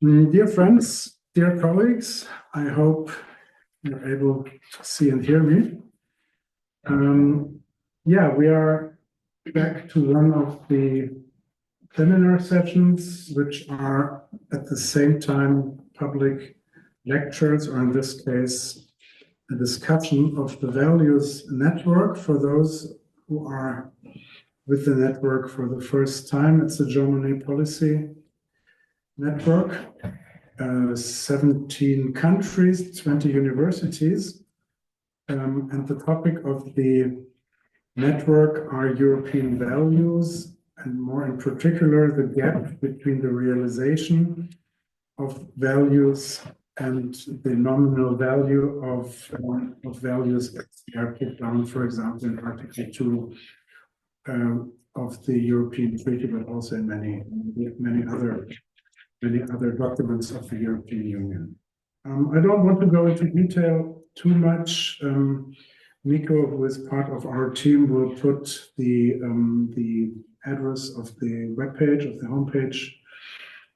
Dear friends, dear colleagues, I hope you're able to see and hear me. We are back to one of the seminar sessions, which are at the same time public lectures, or in this case, a discussion of the ValEUs network. For those who are with the network for the first time, it's a Germany policy network, 17 countries, 20 universities. And the topic of the network are European values, and more in particular, the gap between the realization of values and the nominal value of values that are put down, for example, in Article 2 of the European Treaty, but also in many other documents of the European Union. I don't want to go into detail too much. Nico, who is part of our team, will put the address of the webpage, of the homepage,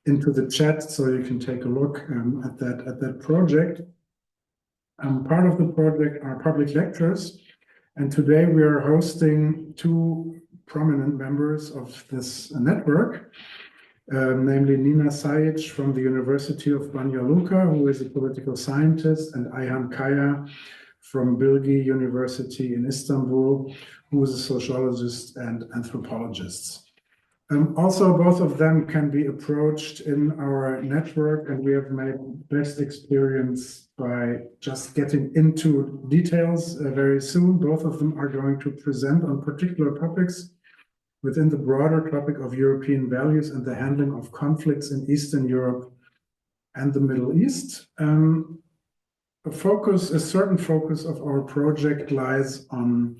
into the chat, so you can take a look at that project. Part of the project are public lectures, and today we are hosting two prominent members of this network. Namely Nina Sajic from the University of Banja Luka, who is a political scientist, and Ayhan Kaya from Bilgi University in Istanbul, who is a sociologist and anthropologist. Also, both of them can be approached in our network, and we have made best experience by just getting into details very soon. Both of them are going to present on particular topics within the broader topic of European values and the handling of conflicts in Eastern Europe and the Middle East. A certain focus of our project lies on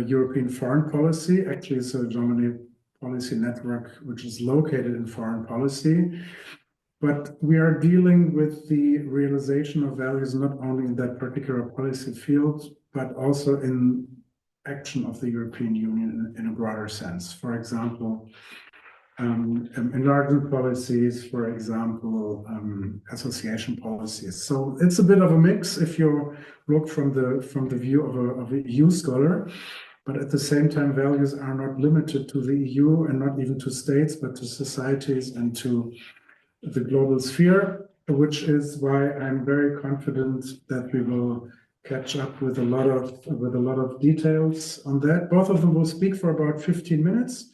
European foreign policy. Actually, it's a Germany policy network which is located in foreign policy. But we are dealing with the realization of values not only in that particular policy field, but also in action of the European Union in a broader sense. For example, enlargement policies, for example, association policies. So it's a bit of a mix if you look from the view of a EU scholar, but at the same time, values are not limited to the EU and not even to states, but to societies and to the global sphere, which is why I'm very confident that we will catch up with a lot of details on that. Both of them will speak for about 15 minutes.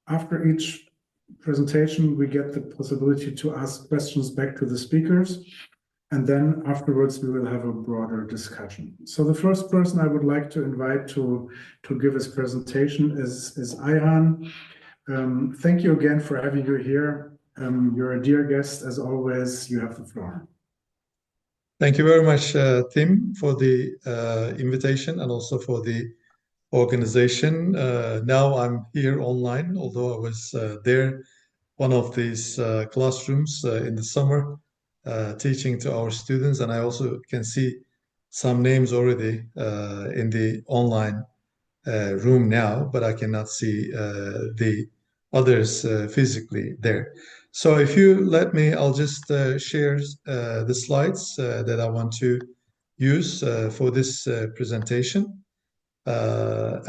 After each presentation, we get the possibility to ask questions back to the speakers, and then afterwards we will have a broader discussion. So the first person I would like to invite to give his presentation is Ayhan. Thank you again for having you here. You're a dear guest, as always. You have the floor. Thank you very much, Tim, for the invitation and also for the organization. Now I'm here online, although I was there, one of these classrooms in the summer, teaching to our students. And I also can see some names already in the online room now, but I cannot see the others physically there. So if you let me, I'll just share the slides that I want to use for this presentation. I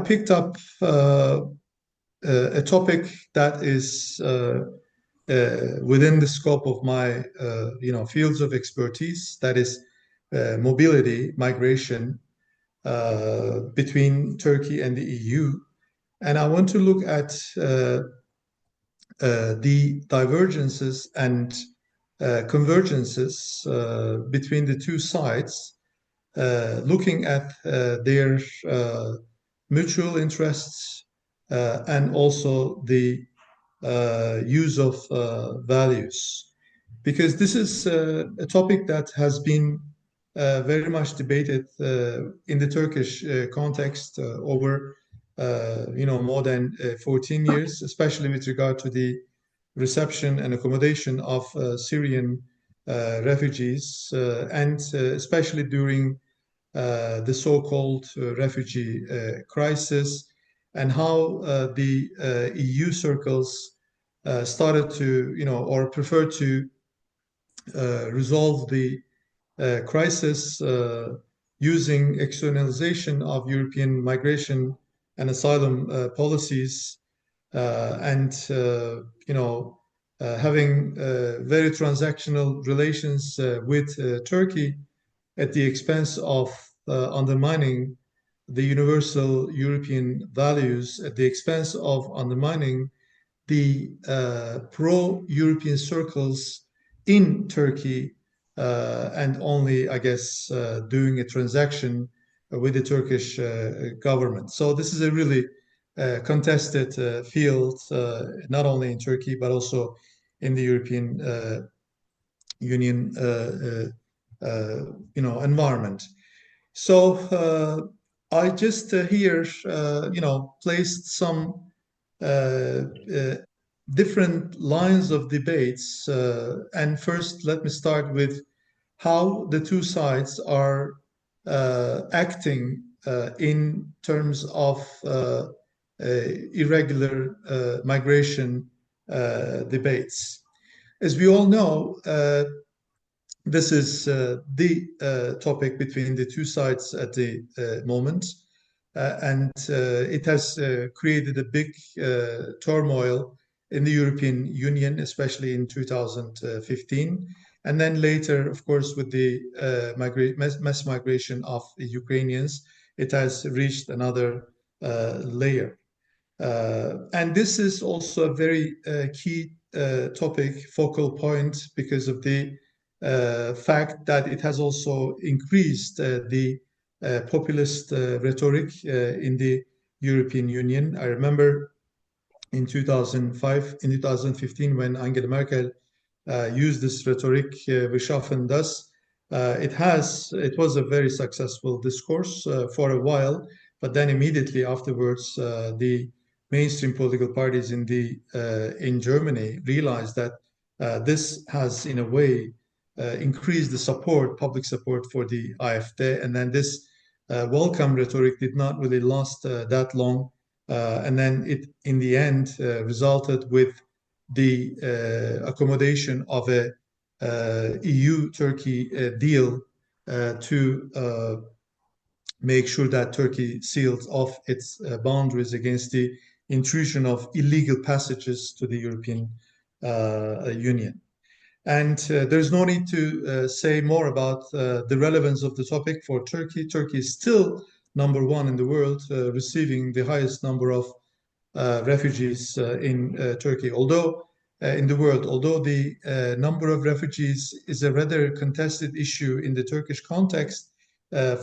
picked up a topic that is within the scope of my fields of expertise, that is mobility, migration between Turkey and the EU. And I want to look at the divergences and convergences between the two sides, looking at their mutual interests and also the use of values. Because this is a topic that has been very much debated in the Turkish context over more than 14 years, especially with regard to the reception and accommodation of Syrian refugees, and especially during the so-called refugee crisis, and how the EU circles started to, or preferred to resolve the crisis using externalization of European migration and asylum policies, and having very transactional relations with Turkey at the expense of undermining the universal European values, at the expense of undermining the pro-European circles in Turkey, and only, I guess, doing a transaction with the Turkish government. So this is a really contested field, not only in Turkey, but also in the European Union environment. So I just here placed some different lines of debates, and first let me start with how the two sides are acting in terms of irregular migration debates. As we all know, this is the topic between the two sides at the moment, and it has created a big turmoil in the European Union, especially in 2015. And then later, of course, with the mass migration of the Ukrainians, it has reached another layer. And this is also a very key topic, focal point, because of the fact that it has also increased the populist rhetoric in the European Union. I remember in 2015, when Angela Merkel used this rhetoric, "Wir schaffen das," it was a very successful discourse for a while, but then immediately afterwards, the mainstream political parties in Germany realized that this has, in a way, increased the public support for the AfD, and then this welcome rhetoric did not really last that long, and then it, in the end, resulted with the accommodation of a EU-Turkey deal to make sure that Turkey seals off its boundaries against the intrusion of illegal passages to the European Union. And there's no need to say more about the relevance of the topic for Turkey. Turkey is still number one in the world, receiving the highest number of refugees in Turkey. In the world, although the number of refugees is a rather contested issue in the Turkish context,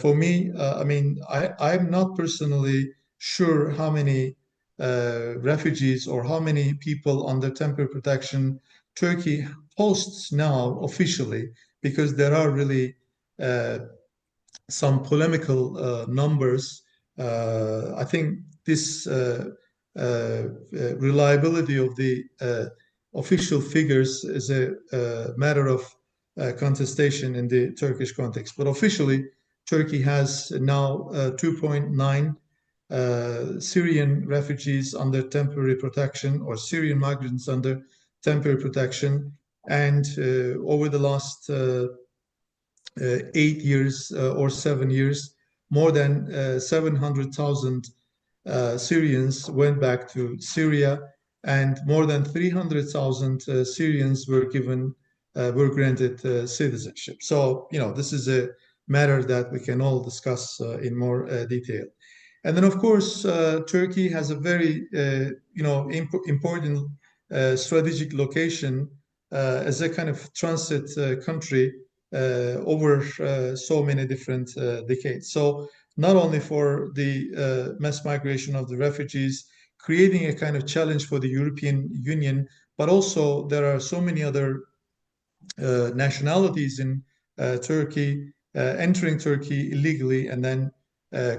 for me, I'm not personally sure how many refugees or how many people under temporary protection Turkey hosts now officially, because there are really some polemical numbers. I think this reliability of the official figures is a matter of contestation in the Turkish context. But officially, Turkey has now 2.9 Syrian refugees under temporary protection, or Syrian migrants under temporary protection. And over the last 8 years or 7 years, more than 700,000 Syrians went back to Syria, and more than 300,000 Syrians were granted citizenship. So, this is a matter that we can all discuss in more detail. And then, of course, Turkey has a very, important strategic location as a kind of transit country over so many different decades. So not only for the mass migration of the refugees, creating a kind of challenge for the European Union, but also there are so many other nationalities in Turkey entering Turkey illegally, and then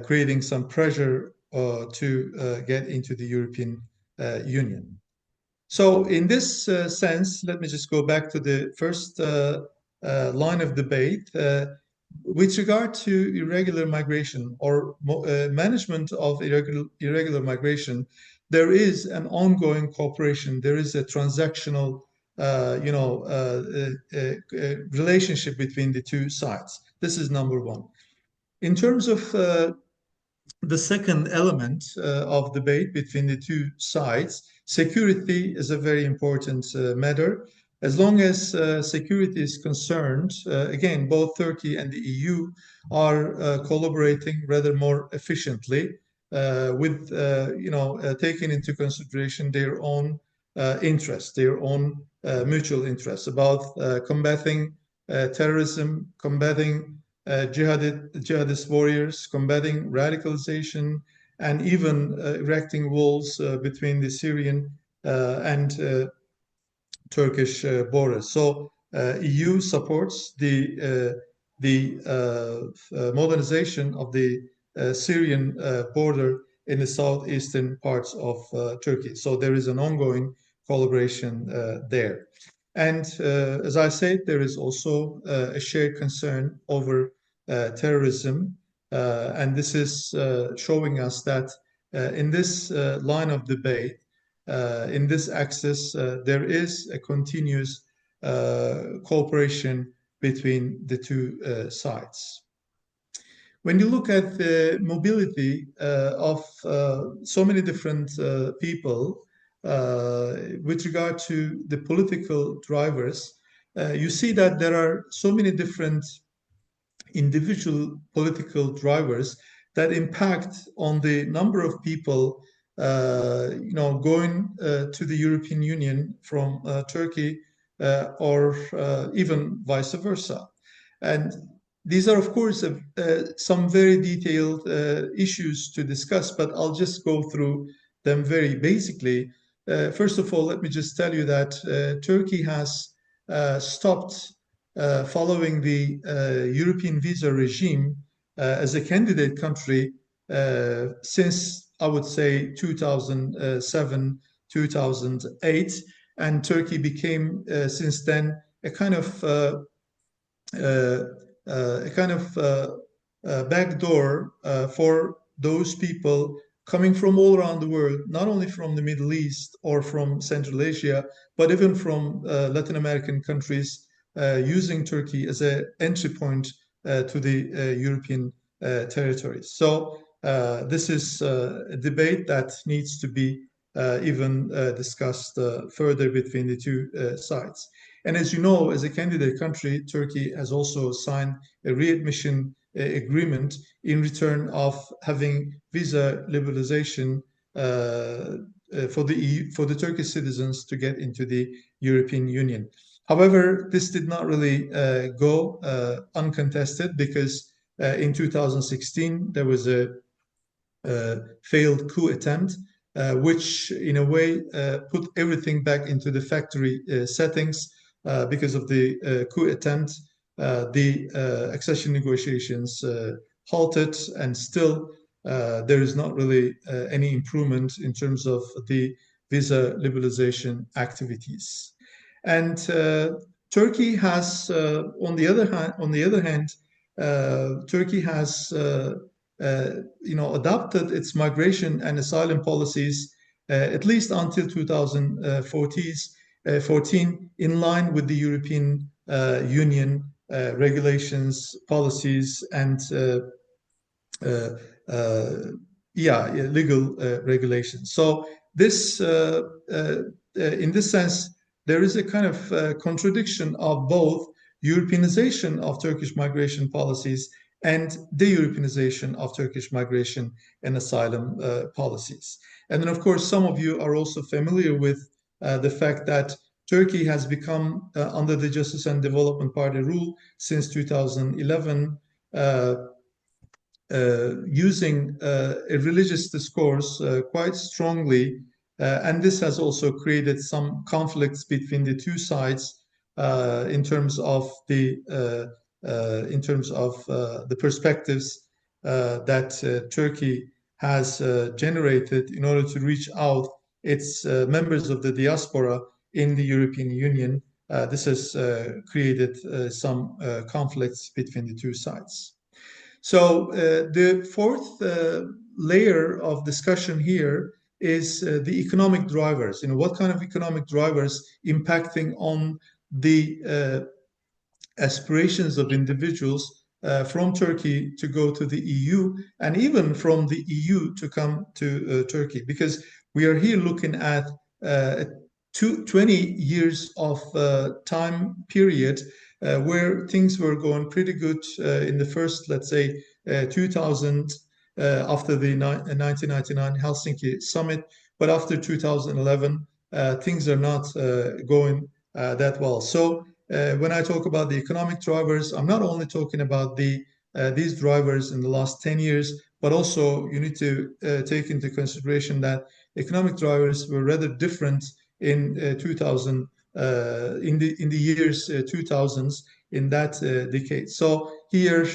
creating some pressure to get into the European Union. So in this sense, let me just go back to the first line of debate. With regard to irregular migration or management of irregular migration, there is an ongoing cooperation. There is a transactional, relationship between the two sides. This is number one. In terms of the second element of debate between the two sides, security is a very important matter. As long as security is concerned, again, both Turkey and the EU are collaborating rather more efficiently with, taking into consideration their own interests, their own mutual interests about combating terrorism, combating jihadist warriors, combating radicalization, and even erecting walls between the Syrian and Turkish borders. So EU supports the modernization of the Syrian border in the southeastern parts of Turkey. So there is an ongoing collaboration there. And as I said, there is also a shared concern over terrorism. And this is showing us that in this line of debate, in this axis, there is a continuous cooperation between the two sides. When you look at the mobility of so many different people with regard to the political drivers, you see that there are so many different individual political drivers that impact on the number of people going to the European Union from Turkey or even vice versa. And these are, of course, some very detailed issues to discuss, but I'll just go through them very basically. First of all, let me just tell you that Turkey has stopped following the European visa regime as a candidate country since, I would say, 2007, 2008, and Turkey became since then a kind of backdoor for those people coming from all around the world, not only from the Middle East or from Central Asia, but even from Latin American countries, using Turkey as an entry point to the European territories. So this is a debate that needs to be even discussed further between the two sides. And as you know, as a candidate country, Turkey has also signed a readmission agreement in return of having visa liberalization for the Turkish citizens to get into the European Union. However, this did not really go uncontested because in 2016 there was a failed coup attempt, which in a way put everything back into the factory settings. Because of the coup attempt, the accession negotiations halted, and still there is not really any improvement in terms of the visa liberalization activities. And Turkey has, on the other hand, Turkey has adopted its migration and asylum policies at least until 2014 in line with the European Union regulations, policies, and legal regulations. So this, in this sense, there is a kind of contradiction of both Europeanization of Turkish migration policies and de-Europeanization of Turkish migration and asylum policies. And then, of course, some of you are also familiar with the fact that Turkey has become, under the Justice and Development Party rule since 2011, using a religious discourse quite strongly, and this has also created some conflicts between the two sides in terms of the perspectives that Turkey has generated in order to reach out its members of the diaspora in the European Union. This has created some conflicts between the two sides. So the fourth layer of discussion here is the economic drivers. What kind of economic drivers impacting on the aspirations of individuals from Turkey to go to the EU, and even from the EU to come to Turkey, because we are here looking at 20 years of time period where things were going pretty good in the first, let's say, 2000, after the 1999 Helsinki summit, but after 2011, things are not going that well. So when I talk about the economic drivers, I'm not only talking about these drivers in the last 10 years, but also you need to take into consideration that economic drivers were rather different in 2000, in the years 2000s, in that decade. So here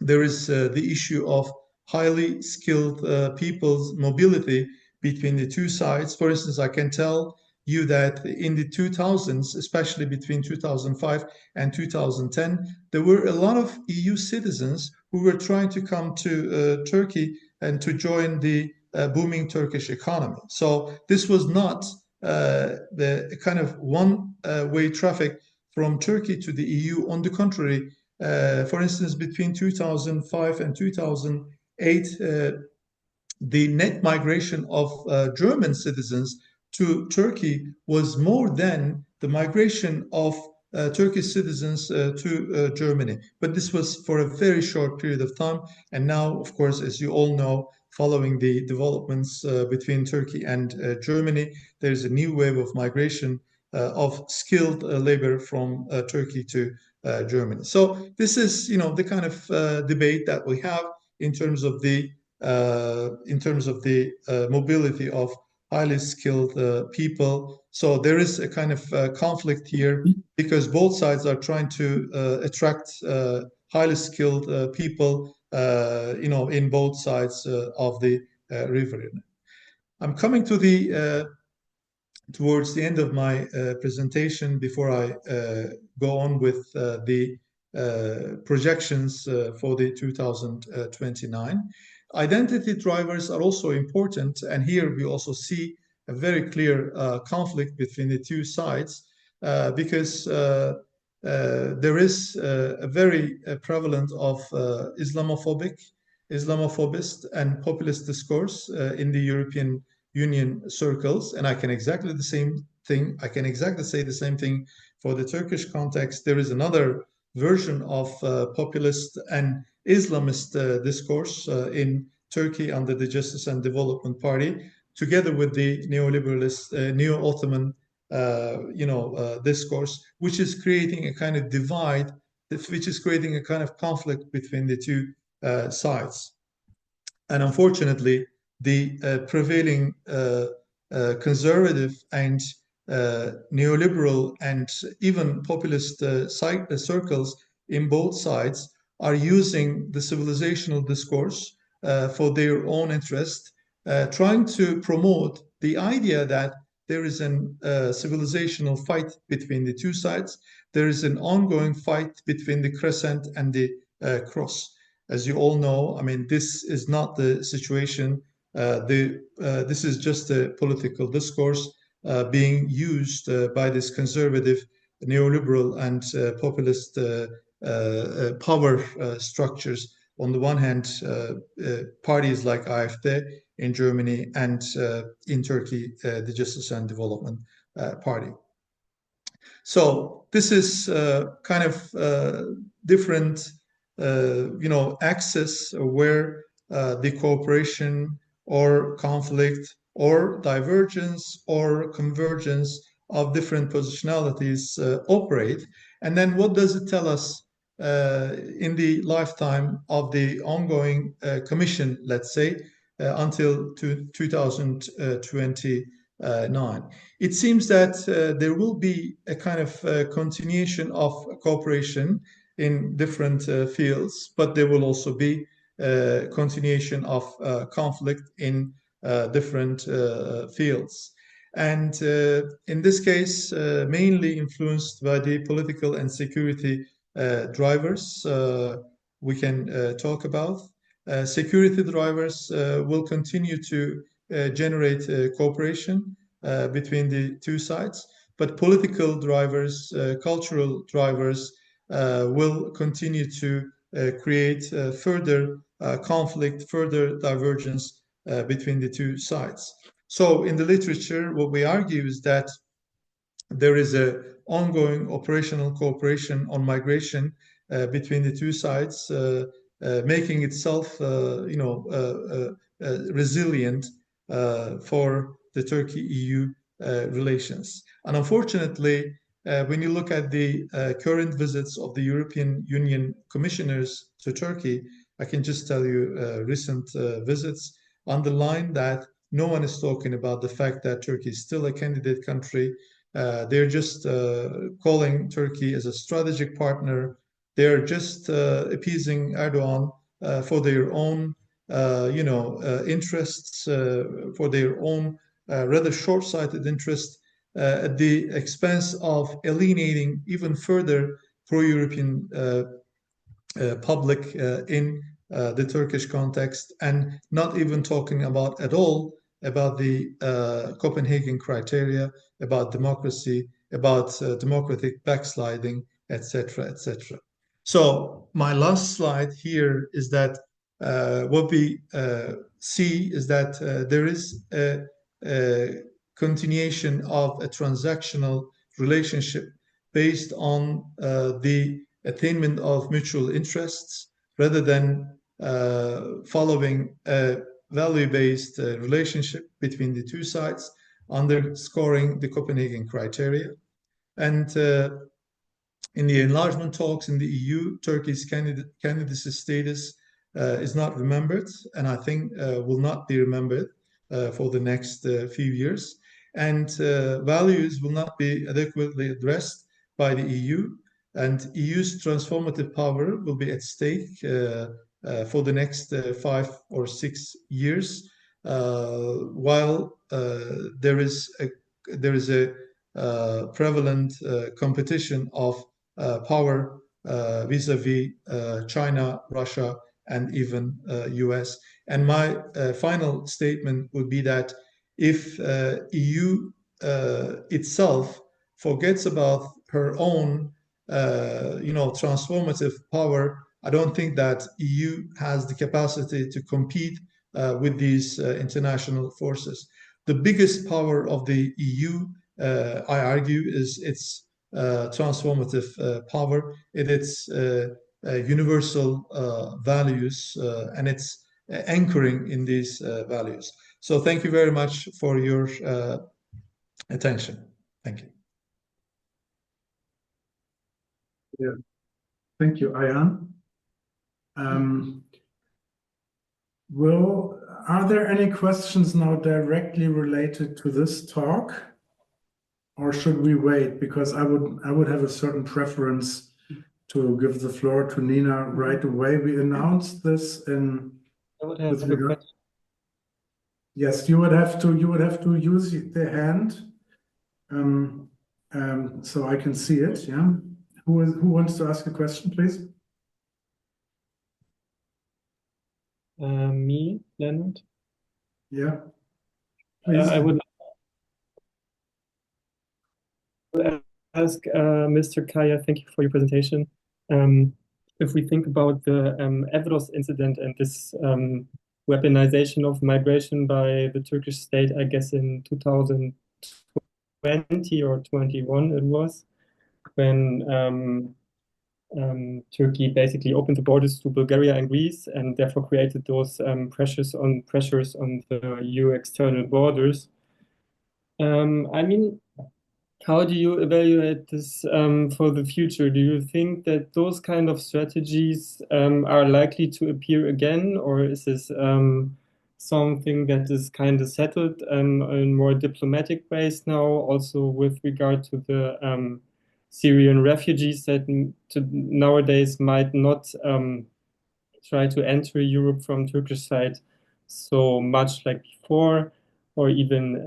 there is the issue of highly skilled people's mobility between the two sides. For instance, I can tell you that in the 2000s, especially between 2005 and 2010, there were a lot of EU citizens who were trying to come to Turkey and to join the booming Turkish economy. So this was not the kind of one-way traffic from Turkey to the EU. On the contrary, for instance, between 2005 and 2008, the net migration of German citizens to Turkey was more than the migration of Turkish citizens to Germany. But this was for a very short period of time. And now, of course, as you all know, following the developments between Turkey and Germany, there's a new wave of migration of skilled labor from Turkey to Germany. So this is, the kind of debate that we have in terms of the mobility of highly skilled people. So there is a kind of conflict here because both sides are trying to attract highly skilled people, in both sides of the river. I'm coming to towards the end of my presentation before I go on with the projections for the 2029. Identity drivers are also important, and here we also see a very clear conflict between the two sides because there is a very prevalent of Islamophobic and populist discourse in the European Union circles, and I can exactly the same thing. I can exactly say the same thing for the Turkish context. There is another version of populist and Islamist discourse in Turkey under the Justice and Development Party, together with the neoliberalist, neo-Ottoman, discourse, which is creating a kind of divide, which is creating a kind of conflict between the two sides. And unfortunately, the prevailing conservative and neoliberal and even populist circles in both sides are using the civilizational discourse for their own interest, trying to promote the idea that there is an civilizational fight between the two sides. There is an ongoing fight between the crescent and the cross. As you all know, I mean, this is not the situation. This is just a political discourse being used by this conservative, neoliberal, and populist power structures. On the one hand, parties like AfD in Germany and in Turkey, the Justice and Development Party. So this is kind of different, axis where the cooperation or conflict or divergence or convergence of different positionalities operate. And then what does it tell us in the lifetime of the ongoing commission, let's say, until 2029? It seems that there will be a kind of continuation of cooperation in different fields, but there will also be continuation of conflict in different fields. And in this case, mainly influenced by the political and security drivers we can talk about. Security drivers will continue to generate cooperation between the two sides. But political drivers, cultural drivers will continue to create further conflict, further divergence between the two sides. So in the literature, what we argue is that there is an ongoing operational cooperation on migration between the two sides, making itself, resilient for the Turkey-EU relations. And unfortunately, when you look at the current visits of the European Union commissioners to Turkey, I can just tell you recent visits underline that no one is talking about the fact that Turkey is still a candidate country. They're just calling Turkey as a strategic partner. They're just appeasing Erdogan for their own, interests, for their own rather short-sighted interest, at the expense of alienating even further pro-European public in the Turkish context, and not even talking about at all about the Copenhagen criteria, about democracy, about democratic backsliding, etc., etc. So my last slide here is that what we see is that there is a continuation of a transactional relationship based on the attainment of mutual interests rather than following a value-based relationship between the two sides, underscoring the Copenhagen criteria. And in the enlargement talks in the EU, Turkey's candidacy status is not remembered, and I think will not be remembered for the next few years. And values will not be adequately addressed by the EU, and EU's transformative power will be at stake for the next 5 or 6 years, while there is a prevalent competition of power vis-a-vis China, Russia, and even US. And my final statement would be that if EU itself forgets about her own transformative power, I don't think that EU has the capacity to compete with these international forces. The biggest power of the EU, I argue, is its transformative power, its universal values, and its anchoring in these values. So thank you very much for your attention. Thank you. Yeah. Thank you, Ayhan. Are there any questions now directly related to this talk, or should we wait? Because I would have a certain preference to give the floor to Nina right away. We announced this in. I would have a question. Yes, you would have to use the hand, so I can see it. Yeah. Who wants to ask a question, please? Me, Leonard. Yeah. Please. I would ask Mr. Kaya, thank you for your presentation. If we think about the Evros incident and this weaponization of migration by the Turkish state, I guess in 2020 or 21 it was, when Turkey basically opened the borders to Bulgaria and Greece, and therefore created those pressures on the EU external borders. I mean, how do you evaluate this for the future? Do you think that those kind of strategies are likely to appear again, or is this something that is kind of settled in more diplomatic ways now, also with regard to the Syrian refugees that nowadays might not try to enter Europe from Turkish side so much like before, or even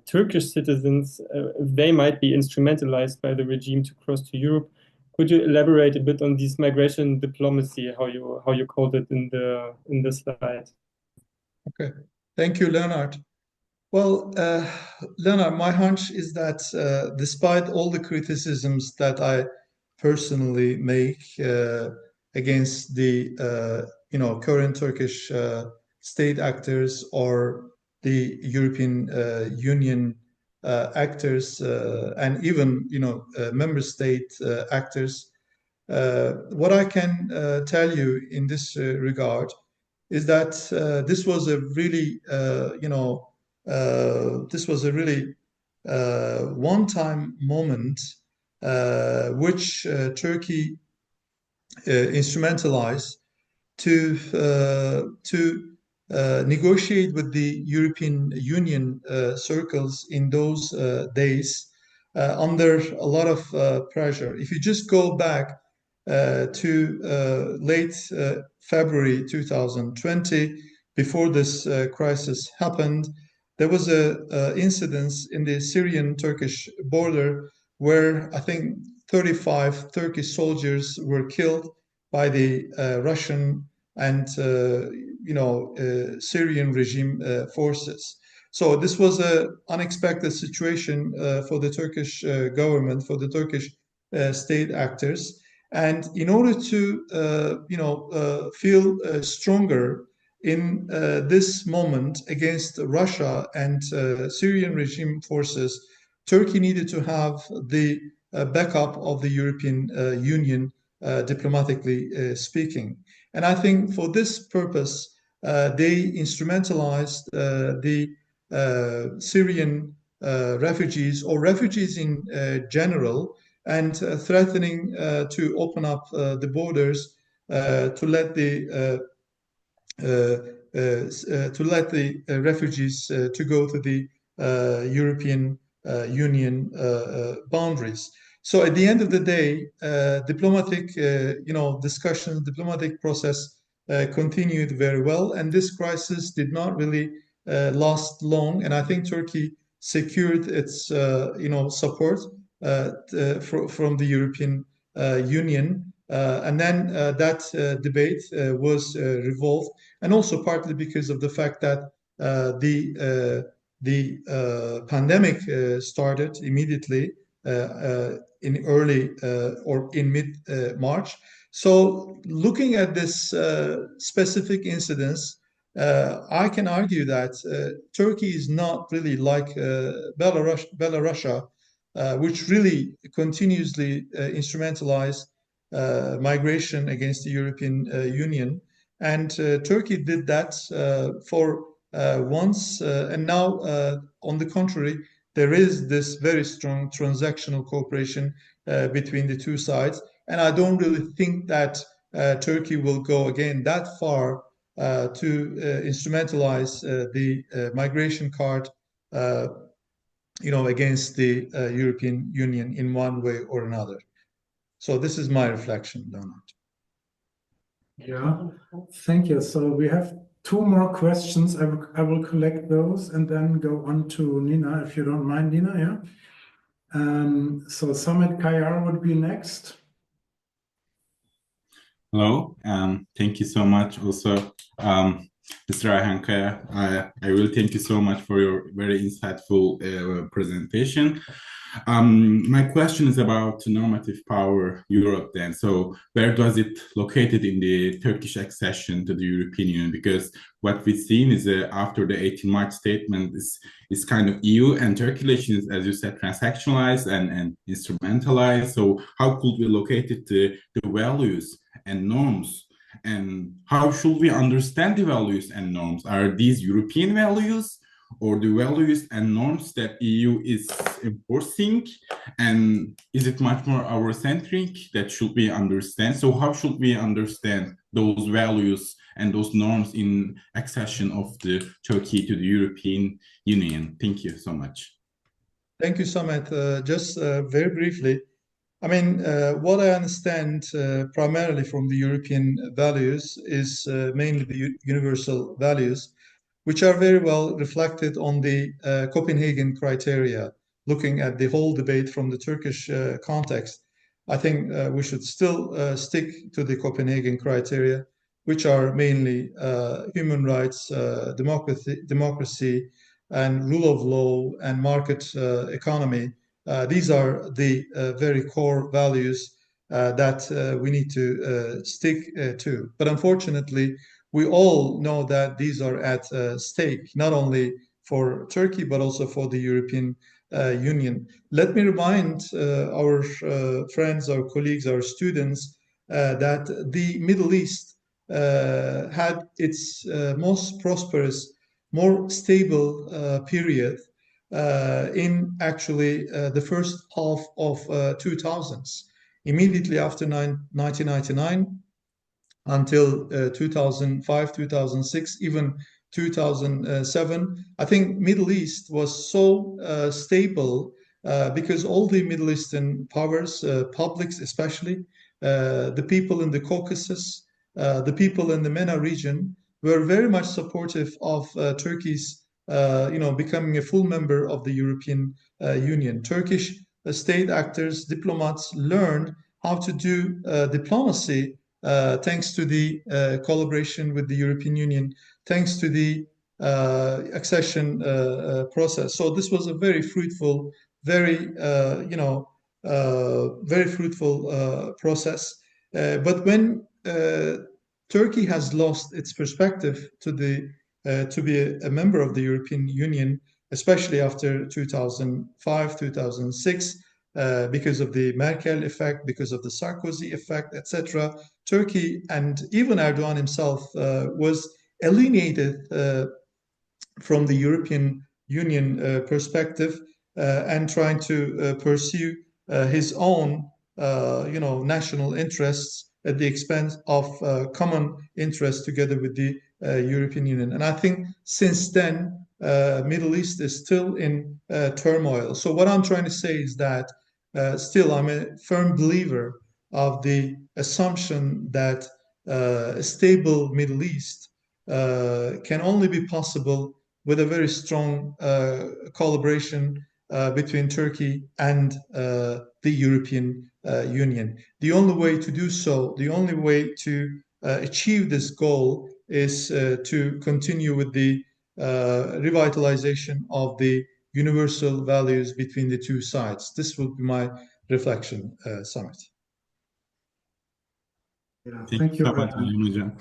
Turkish citizens, they might be instrumentalized by the regime to cross to Europe. Could you elaborate a bit on this migration diplomacy, how you called it in the slide? Okay, thank you, Leonard. Well, Lena, my hunch is that despite all the criticisms that I personally make against the current Turkish state actors or the European Union actors and even member state actors, what I can tell you in this regard is that this was a really one-time moment which Turkey instrumentalized to negotiate with the European Union circles in those days under a lot of pressure. If you just go back to late February 2020, before this crisis happened, there was a incidence in the Syrian-Turkish border where I think 35 Turkish soldiers were killed by the Russian and Syrian regime forces. So this was an unexpected situation for the Turkish government, for the Turkish state actors. And in order to feel stronger in this moment against Russia and Syrian regime forces, Turkey needed to have the backup of the European Union, diplomatically speaking. And I think for this purpose, they instrumentalized the Syrian refugees or refugees in general, and threatening to open up the borders to let the refugees to go to the European Union boundaries. So at the end of the day, diplomatic discussions, diplomatic process continued very well, and this crisis did not really last long. And I think Turkey secured its support from the European Union, and then that debate was revolved, and also partly because of the fact that the pandemic started immediately in early or in mid-March. So looking at this specific incidents, I can argue that Turkey is not really like Belarus, which really continuously instrumentalized migration against the European Union. And Turkey did that for once, and now, on the contrary, there is this very strong transactional cooperation between the two sides. And I don't really think that Turkey will go again that far to instrumentalize the migration card against the European Union in one way or another. So this is my reflection, Leonard. Yeah, thank you. So we have two more questions. I will collect those and then go on to Nina, if you don't mind, Nina, yeah? So Ayhan Kaya would be next. Hello, thank you so much also, Mr. Ayhan Kaya. I really thank you so much for your very insightful presentation. My question is about normative power Europe then. So where does it located in the Turkish accession to the European Union? Because what we've seen is after the 18 March statement is kind of EU and Turkey relations, as you said, transactionalized and instrumentalized. So how could we locate it to the values and norms? And how should we understand the values and norms? Are these European values or the values and norms that EU is enforcing? And is it much more Eurocentric that should we understand? So how should we understand those values and those norms in accession of the Turkey to the European Union? Thank you so much. Thank you, Samet. Just very briefly, I mean, what I understand primarily from the European values is mainly the universal values, which are very well reflected on the Copenhagen criteria. Looking at the whole debate from the Turkish context, I think we should still stick to the Copenhagen criteria, which are mainly human rights, democracy, and rule of law and market economy. These are the very core values that we need to stick to. But unfortunately, we all know that these are at stake, not only for Turkey, but also for the European Union. Let me remind our friends, our colleagues, our students that the Middle East had its most prosperous, more stable period in actually the first half of 2000s. Immediately after 1999 until 2005, 2006, even 2007, I think Middle East was so stable because all the Middle Eastern powers, publics especially, the people in the Caucasus, the people in the MENA region were very much supportive of Turkey's becoming a full member of the European Union. Turkish state actors, diplomats learned how to do diplomacy thanks to the collaboration with the European Union, thanks to the accession process. So this was a very fruitful, very fruitful process. But when Turkey has lost its perspective to be a member of the European Union, especially after 2005, 2006, because of the Merkel effect, because of the Sarkozy effect, etc., Turkey and even Erdogan himself was alienated from the European Union perspective and trying to pursue his own, national interests at the expense of common interests together with the European Union. And I think since then, Middle East is still in turmoil. So what I'm trying to say is that still I'm a firm believer of the assumption that a stable Middle East can only be possible with a very strong collaboration between Turkey and the European Union. The only way to do so, the only way to achieve this goal is to continue with the revitalization of the universal values between the two sides. This would be my reflection, Samit. Yeah, Thank you so much, Ayhan.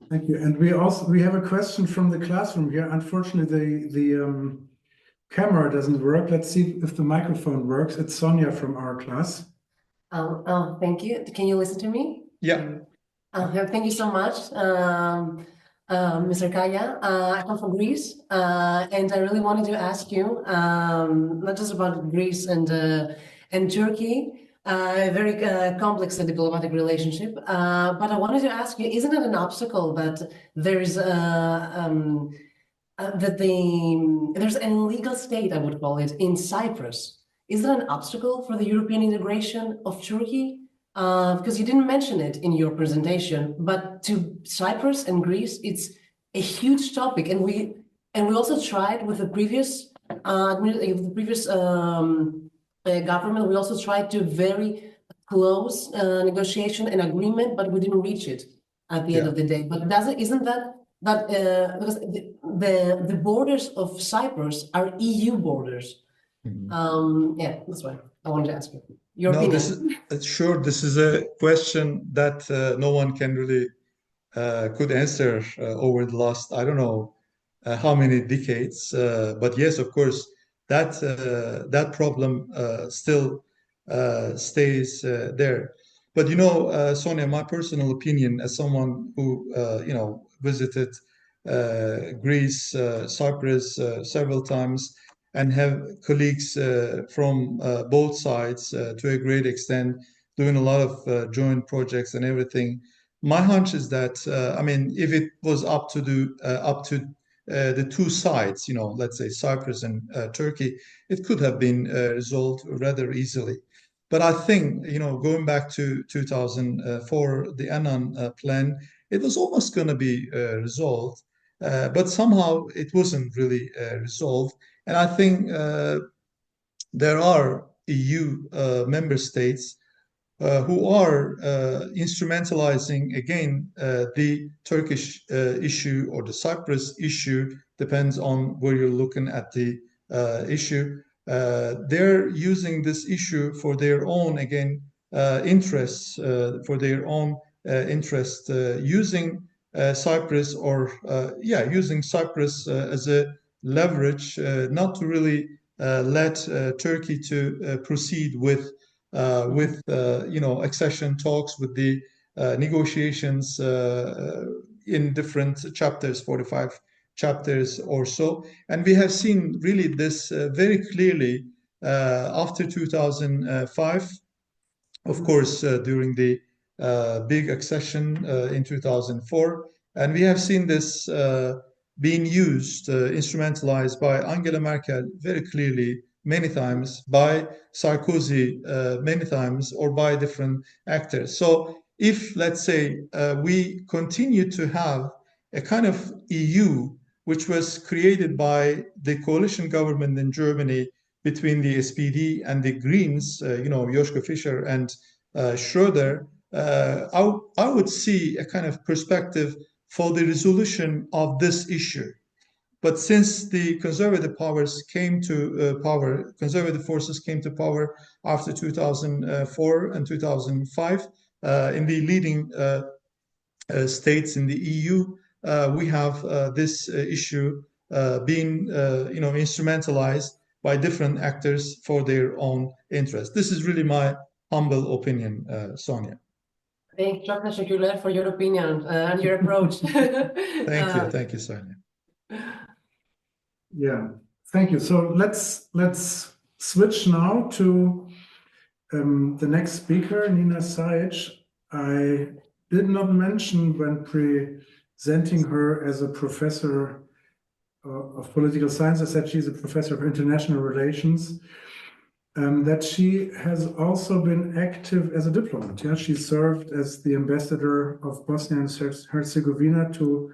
Thank you. And we have a question from the classroom here. Unfortunately, the camera doesn't work. Let's see if the microphone works. It's Sonia from our class. Thank you. Can you listen to me? Yeah. Thank you so much, Mr. Kaya. I come from Greece, and I really wanted to ask you, not just about Greece and Turkey, a very complex and diplomatic relationship, but I wanted to ask you, isn't it an obstacle that there's there's an illegal state, I would call it, in Cyprus? Is that an obstacle for the European integration of Turkey? Because you didn't mention it in your presentation, but to Cyprus and Greece, it's a huge topic, and we also tried with the previous government. We also tried to very close negotiation and agreement, but we didn't reach it at the end of the day. But isn't that because the borders of Cyprus are EU borders? Yeah, that's why I wanted to ask you. Your opinion. This is a question that no one can really could answer over the last, I don't know how many decades. But yes, of course, that problem still stays there. But Sonia, my personal opinion as someone who visited Greece, Cyprus several times, and have colleagues from both sides to a great extent, doing a lot of joint projects and everything. My hunch is that, if it was up to the two sides, let's say Cyprus and Turkey, it could have been resolved rather easily. But I think, going back to 2004, the Annan plan, it was almost going to be resolved, but somehow it wasn't really resolved. And I think there are EU member states who are instrumentalizing, again, the Turkish issue or the Cyprus issue, depends on where you're looking at the issue. They're using this issue for their own, again, interests, for their own interest, using Cyprus or, using Cyprus as a leverage, not to really let Turkey to proceed with accession talks, with the negotiations in different chapters, 45 chapters or so. And we have seen really this very clearly after 2005, of course, during the big accession in 2004. And we have seen this being used, instrumentalized by Angela Merkel very clearly many times, by Sarkozy many times, or by different actors. So if, let's say, we continue to have a kind of EU which was created by the coalition government in Germany between the SPD and the Greens, Joschka Fischer and Schröder, I would see a kind of perspective for the resolution of this issue. But since the conservative powers came to power, conservative forces came to power after 2004 and 2005, in the leading states in the EU, we have this issue being, instrumentalized by different actors for their own interest. This is really my humble opinion, Sonia. Thank you for your opinion and your approach. Thank you, Sonia. Yeah, thank you. So let's switch now to the next speaker, Nina Sajic. I did not mention when presenting her as a professor of political science, I said she's a professor of international relations, that she has also been active as a diplomat. Yeah, she served as the ambassador of Bosnia and Herzegovina to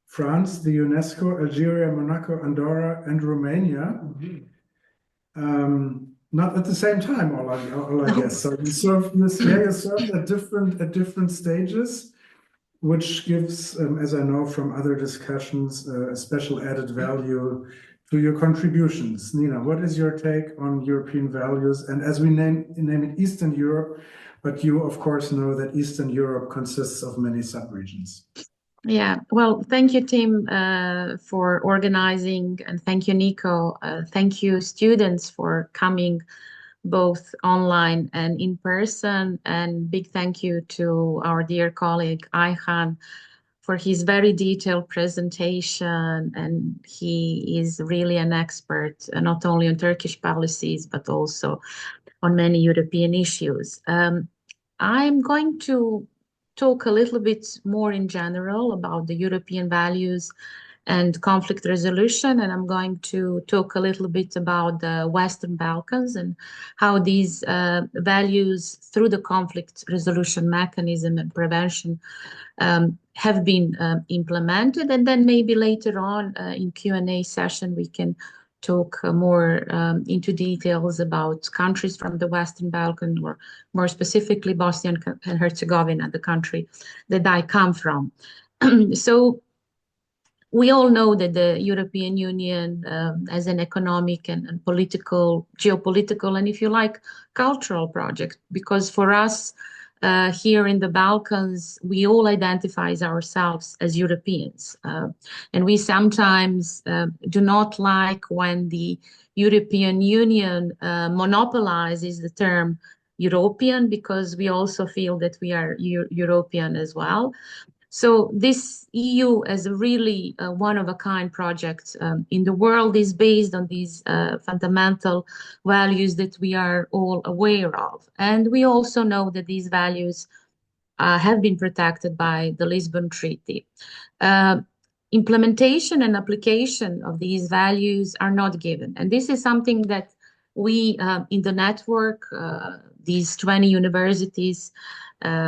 France, the UNESCO, Algeria, Monaco, Andorra, and Romania. Not at the same time, all I guess. So you served at different stages, which gives, as I know from other discussions, a special added value to your contributions. Nina, what is your take on European values? And as we name it Eastern Europe, but you of course know that Eastern Europe consists of many subregions. Yeah, well, thank you, Tim, for organizing, and thank you, Nico. Thank you, students, for coming both online and in person, and big thank you to our dear colleague Ayhan for his very detailed presentation, and he is really an expert not only on Turkish policies but also on many European issues. I'm going to talk a little bit more in general about the European values and conflict resolution, and I'm going to talk a little bit about the Western Balkans and how these values through the conflict resolution mechanism and prevention have been implemented, and then maybe later on in Q&A session we can talk more into details about countries from the Western Balkans, or more specifically Bosnia and Herzegovina, the country that I come from. So we all know that the European Union as an economic and political, geopolitical, and if you like, cultural project, because for us here in the Balkans, we all identify ourselves as Europeans. And we sometimes do not like when the European Union monopolizes the term European, because we also feel that we are European as well. So this EU as a really one-of-a-kind project in the world is based on these fundamental values that we are all aware of. And we also know that these values have been protected by the Lisbon Treaty. Implementation and application of these values are not given. And this is something that we in the network, these 20 universities,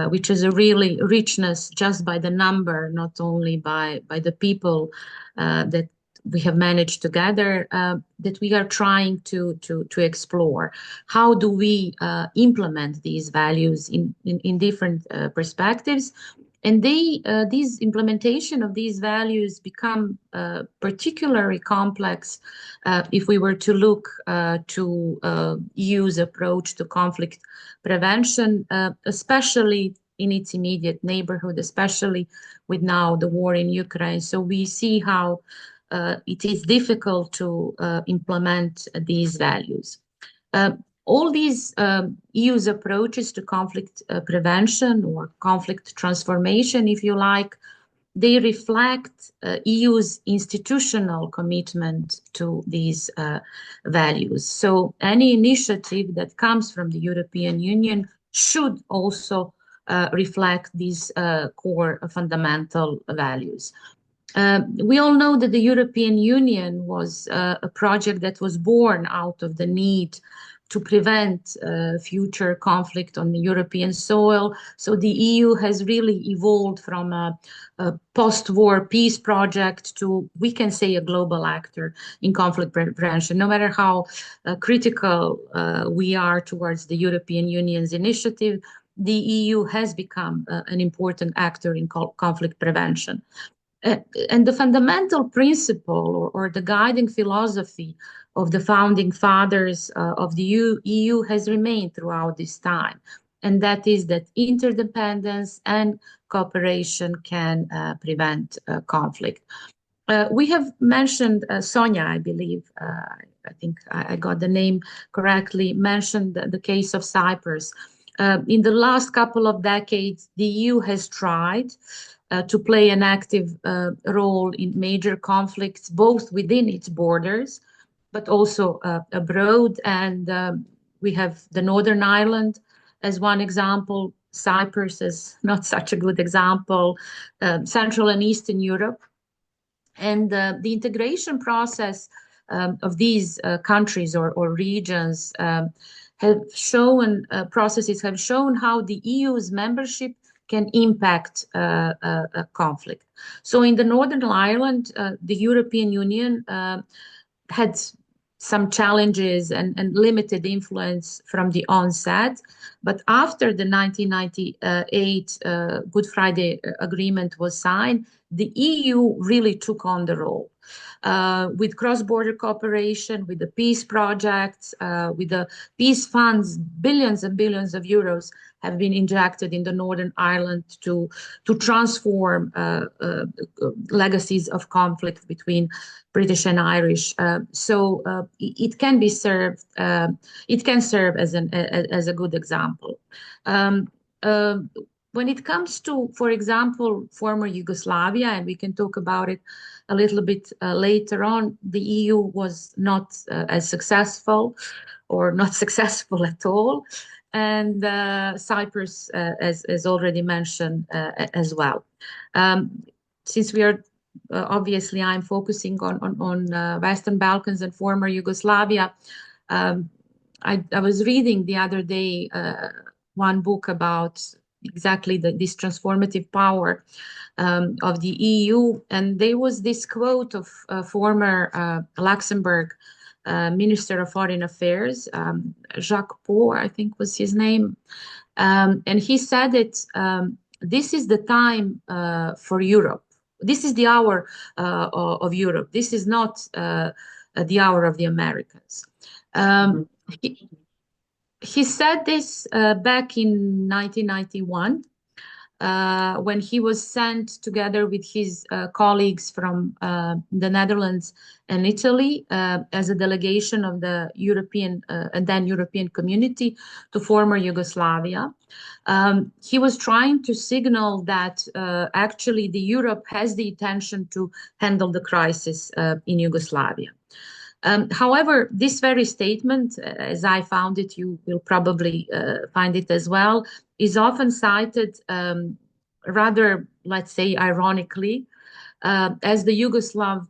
which is a really richness just by the number, not only by the people that we have managed together that we are trying to explore. How do we implement these values in different perspectives? And these implementation of these values become particularly complex if we were to look to EU's approach to conflict prevention, especially in its immediate neighborhood, especially with now the war in Ukraine. So we see how it is difficult to implement these values. All these EU's approaches to conflict prevention or conflict transformation, if you like, they reflect EU's institutional commitment to these values. So any initiative that comes from the European Union should also reflect these core fundamental values. We all know that the European Union was a project that was born out of the need to prevent future conflict on the European soil. So the EU has really evolved from a post-war peace project to, we can say, a global actor in conflict prevention. No matter how critical we are towards the European Union's initiative, the EU has become an important actor in conflict prevention. And the fundamental principle or the guiding philosophy of the founding fathers of the EU has remained throughout this time. And that is that interdependence and cooperation can prevent conflict. We have mentioned, Sonia, I believe, I think I got the name correctly, mentioned the case of Cyprus. In the last couple of decades, the EU has tried to play an active role in major conflicts, both within its borders, but also abroad. And we have the Northern Ireland as one example, Cyprus is not such a good example, Central and Eastern Europe. And the integration process of these countries or regions have shown, processes have shown how the EU's membership can impact a conflict. So in the Northern Ireland, the European Union had some challenges and limited influence from the onset. But after the 1998 Good Friday Agreement was signed, the EU really took on the role. With cross-border cooperation, with the peace projects, with the peace funds, billions and billions of euros have been injected in the Northern Ireland to transform legacies of conflict between British and Irish. So it can be served. It can serve as a good example. When it comes to, for example, former Yugoslavia, and we can talk about it a little bit later on, the EU was not as successful or not successful at all. And Cyprus, as already mentioned, as well. Since we are, obviously, I'm focusing on Western Balkans and former Yugoslavia, I was reading the other day one book about exactly this transformative power of the EU. And there was this quote of former Luxembourg Minister of Foreign Affairs, Jacques Pau, I think was his name. And he said that this is the time for Europe. This is the hour of Europe. This is not the hour of the Americans. He said this back in 1991 when he was sent together with his colleagues from the Netherlands and Italy as a delegation of the European and then European Community to former Yugoslavia. He was trying to signal that actually the Europe has the intention to handle the crisis in Yugoslavia. However, this very statement, as I found it, you will probably find it as well, is often cited rather, let's say, ironically, as the Yugoslav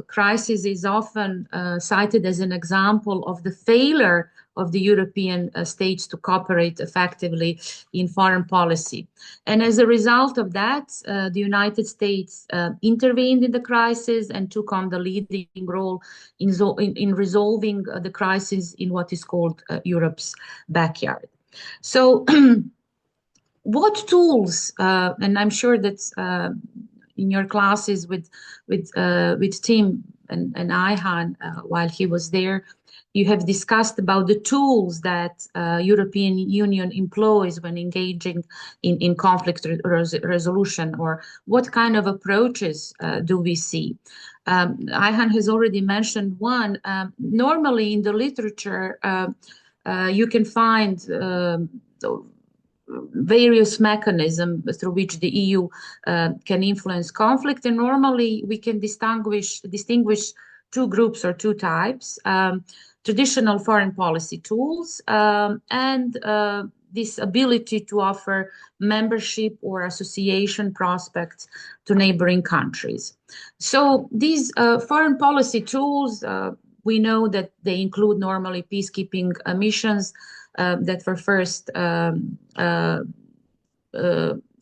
crisis is often cited as an example of the failure of the European states to cooperate effectively in foreign policy. And as a result of that, the United States intervened in the crisis and took on the leading role in resolving the crisis in what is called Europe's backyard. So what tools, and I'm sure that in your classes with Tim and Ayhan, while he was there, you have discussed about the tools that European Union employs when engaging in conflict resolution, or what kind of approaches do we see? Ayhan has already mentioned one. Normally in the literature, you can find various mechanisms through which the EU can influence conflict, and normally we can distinguish two groups or two types: traditional foreign policy tools and this ability to offer membership or association prospects to neighboring countries. So these foreign policy tools, we know that they include normally peacekeeping missions that were first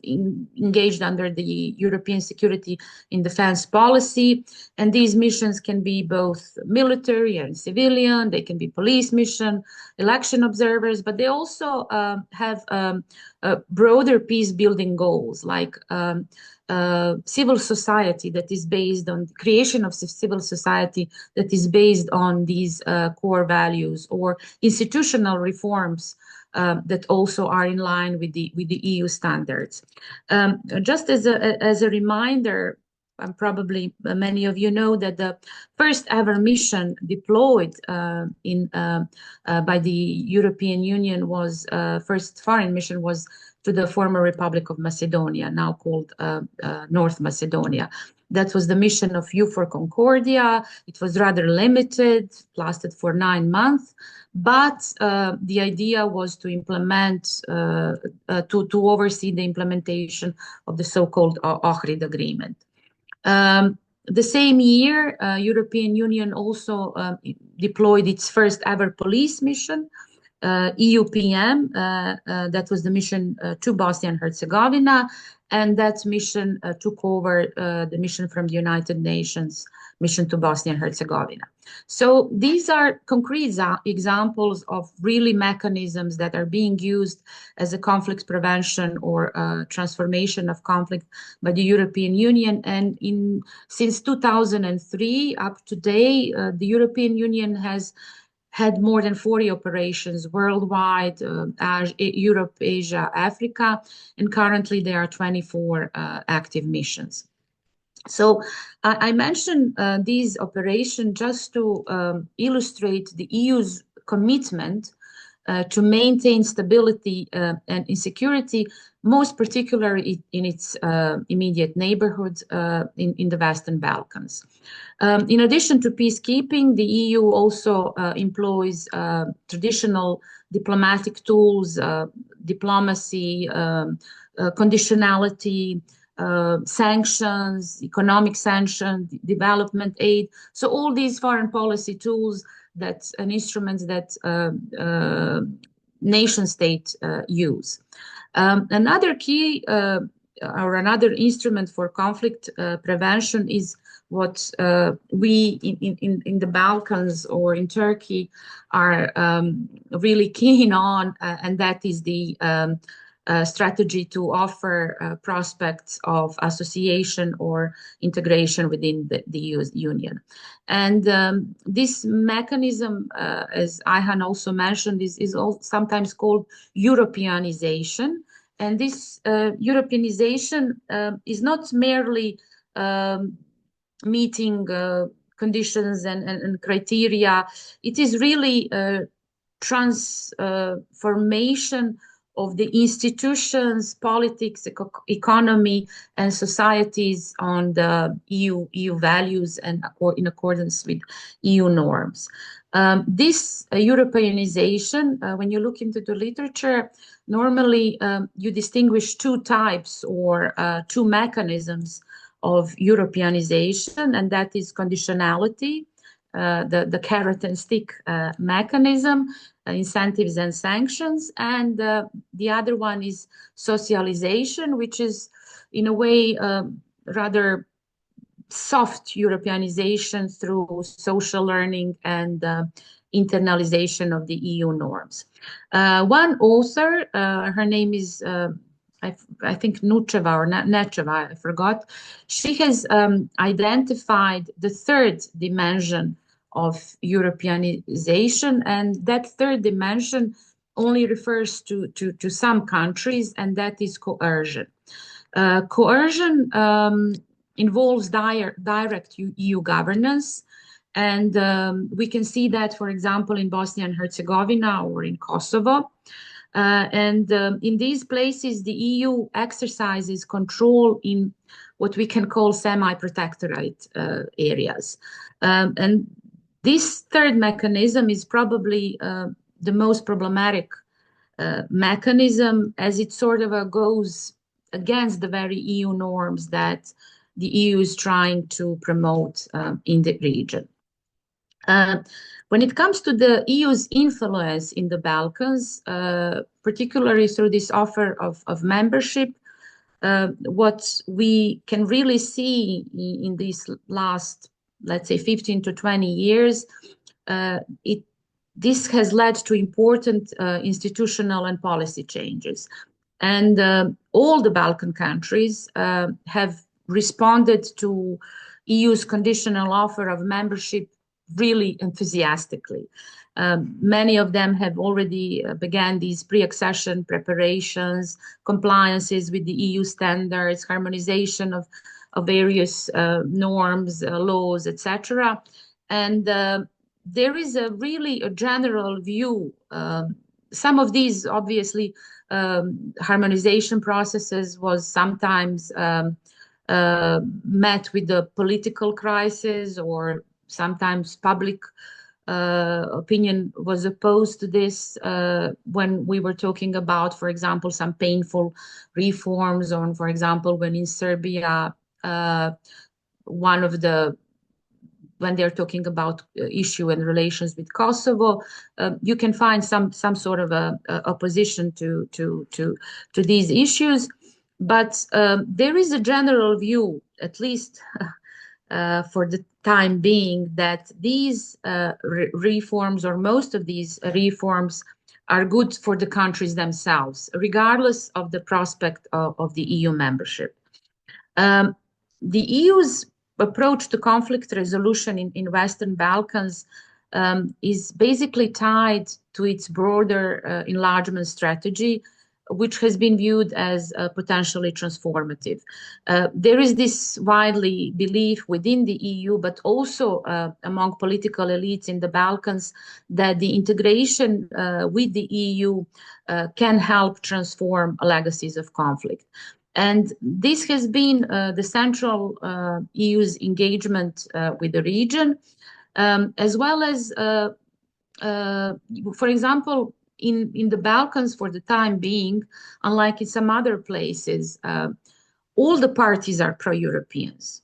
engaged under the European security and defense policy. And these missions can be both military and civilian, they can be police mission, election observers, but they also have broader peace building goals, like civil society that is based on creation of civil society that is based on these core values, or institutional reforms that also are in line with the EU standards. Just as a reminder, and probably many of you know that the first ever mission deployed by the European Union was first foreign mission was to the former Republic of Macedonia, now called North Macedonia. That was the mission of EUFOR Concordia. It was rather limited, lasted for 9 months, but the idea was to implement, to oversee the implementation of the so-called Ohrid Agreement. The same year, European Union also deployed its first ever police mission, EUPM, that was the mission to Bosnia and Herzegovina, and that mission took over the mission from the United Nations, mission to Bosnia and Herzegovina. So these are concrete examples of really mechanisms that are being used as a conflict prevention or transformation of conflict by the European Union. And since 2003 up to date, the European Union has had more than 40 operations worldwide, Europe, Asia, Africa, and currently there are 24 active missions. So I mentioned these operations just to illustrate the EU's commitment to maintain stability and security, most particularly in its immediate neighborhoods in the Western Balkans. In addition to peacekeeping, the EU also employs traditional diplomatic tools, diplomacy, conditionality, sanctions, economic sanctions, development aid. So all these foreign policy tools and instruments that nation states use. Another key or another instrument for conflict prevention is what we in the Balkans or in Turkey are really keen on, and that is the strategy to offer prospects of association or integration within the Union. And this mechanism, as Ayhan also mentioned, is sometimes called Europeanization. And this Europeanization is not merely meeting conditions and criteria. It is really transformation of the institutions, politics, economy, and societies on the EU values and in accordance with EU norms. This Europeanization, when you look into the literature, normally you distinguish two types or two mechanisms of Europeanization, and that is conditionality, the carrot and stick mechanism, incentives and sanctions, and the other one is socialization, which is in a way rather soft Europeanization through social learning and internalization of the EU norms. One author, her name is I think Nucheva or Necheva, I forgot. She has identified the third dimension of Europeanization, and that third dimension only refers to some countries, and that is coercion. Coercion involves direct EU governance, and we can see that, for example, in Bosnia and Herzegovina or in Kosovo. And in these places, the EU exercises control in what we can call semi-protectorate areas. And this third mechanism is probably the most problematic mechanism, as it sort of goes against the very EU norms that the EU is trying to promote in the region. When it comes to the EU's influence in the Balkans, particularly through this offer of membership, what we can really see in these last, let's say, 15 to 20 years, this has led to important institutional and policy changes. And all the Balkan countries have responded to EU's conditional offer of membership really enthusiastically. Many of them have already began these pre-accession preparations, compliances with the EU standards, harmonization of various norms, laws, etc. And there is really a general view. Some of these, obviously, harmonization processes was sometimes met with the political crisis, or sometimes public opinion was opposed to this when we were talking about, for example, some painful reforms, or, for example, when in Serbia, when they're talking about issue and relations with Kosovo, you can find some sort of opposition to these issues. But there is a general view, at least for the time being, that these reforms, or most of these reforms, are good for the countries themselves, regardless of the prospect of the EU membership. The EU's approach to conflict resolution in Western Balkans is basically tied to its broader enlargement strategy, which has been viewed as potentially transformative. There is this widely belief within the EU, but also among political elites in the Balkans, that the integration with the EU can help transform legacies of conflict. And this has been the central EU's engagement with the region, as well as, for example, in the Balkans, for the time being, unlike in some other places, all the parties are pro-Europeans,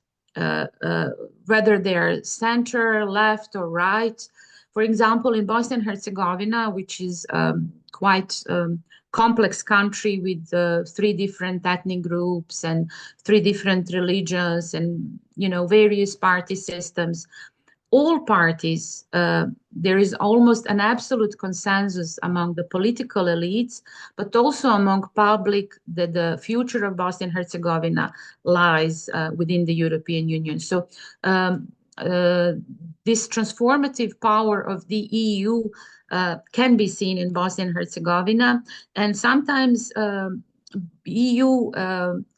whether they're center, left, or right. For example, in Bosnia and Herzegovina, which is quite complex country with 3 different ethnic groups and 3 different religions and, various party systems, all parties, there is almost an absolute consensus among the political elites, but also among public, that the future of Bosnia and Herzegovina lies within the European Union. So this transformative power of the EU can be seen in Bosnia and Herzegovina, and sometimes EU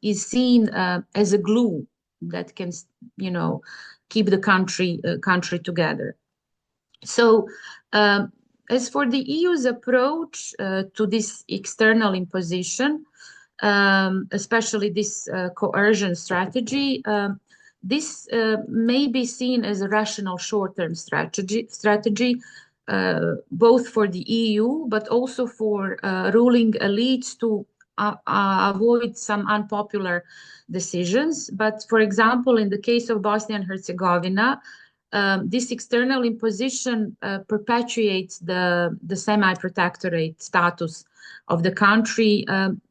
is seen as a glue that can, keep the country together. So, as for the EU's approach to this external imposition, especially this coercion strategy, this may be seen as a rational short-term strategy, both for the EU, but also for ruling elites to avoid some unpopular decisions. But for example, in the case of Bosnia and Herzegovina, this external imposition perpetuates the semi-protectorate status of the country,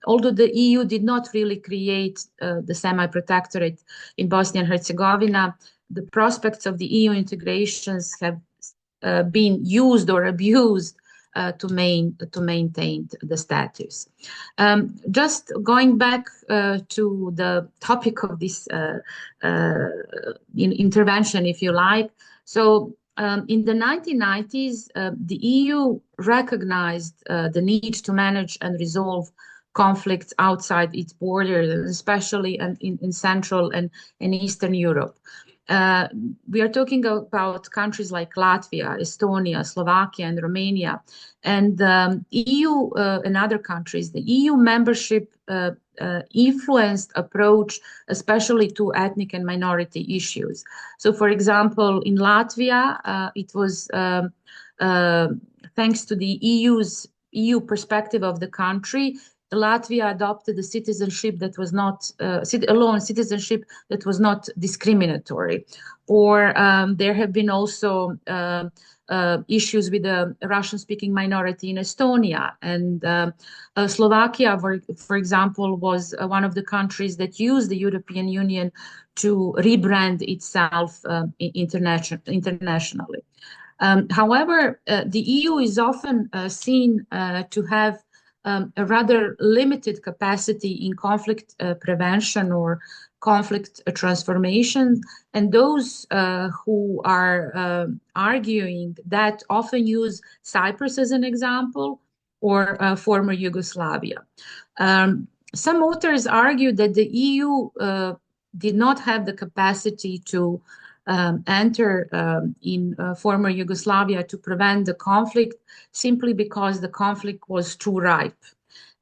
although the EU did not really create the semi-protectorate in Bosnia and Herzegovina. The prospects of the EU integrations have been used or abused to maintain the status. Just going back to the topic of this intervention, if you like. So in the 1990s, the EU recognized the need to manage and resolve conflicts outside its borders, especially in Central and Eastern Europe. We are talking about countries like Latvia, Estonia, Slovakia, and Romania, and EU and other countries. The EU membership influenced approach, especially to ethnic and minority issues. So, for example, in Latvia, it was thanks to the EU perspective of the country. Latvia adopted a citizenship that was not citizenship that was not discriminatory, or there have been also issues with the Russian-speaking minority in Estonia, and Slovakia, for example, was one of the countries that used the European Union to rebrand itself internationally. However, the EU is often seen to have a rather limited capacity in conflict prevention or conflict transformation, and those who are arguing that often use Cyprus as an example, or former Yugoslavia. Some authors argue that the EU did not have the capacity to enter in former Yugoslavia to prevent the conflict, simply because the conflict was too ripe,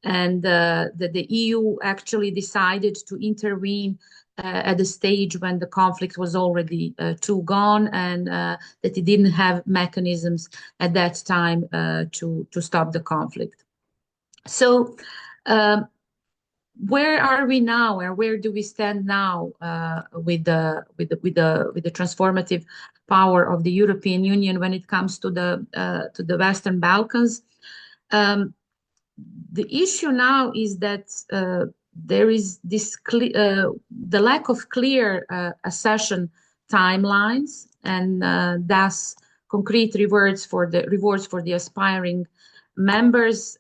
and the EU actually decided to intervene at the stage when the conflict was already too gone, and that it didn't have mechanisms at that time to stop the conflict. So where are we now, and where do we stand now with the transformative power of the European Union when it comes to the Western Balkans? The issue now is that there is this the lack of clear accession timelines, and thus concrete rewards for the aspiring members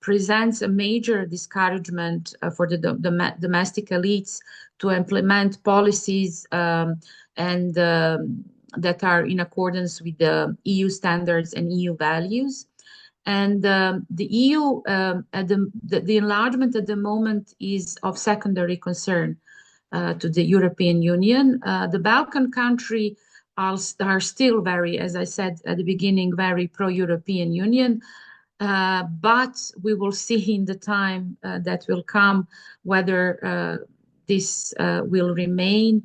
presents a major discouragement for the domestic elites to implement policies and that are in accordance with the EU standards and EU values. And the EU, the enlargement at the moment is of secondary concern to the European Union. The Balkan countries are still very, as I said at the beginning, very pro-European Union. But we will see in the time that will come whether this will remain,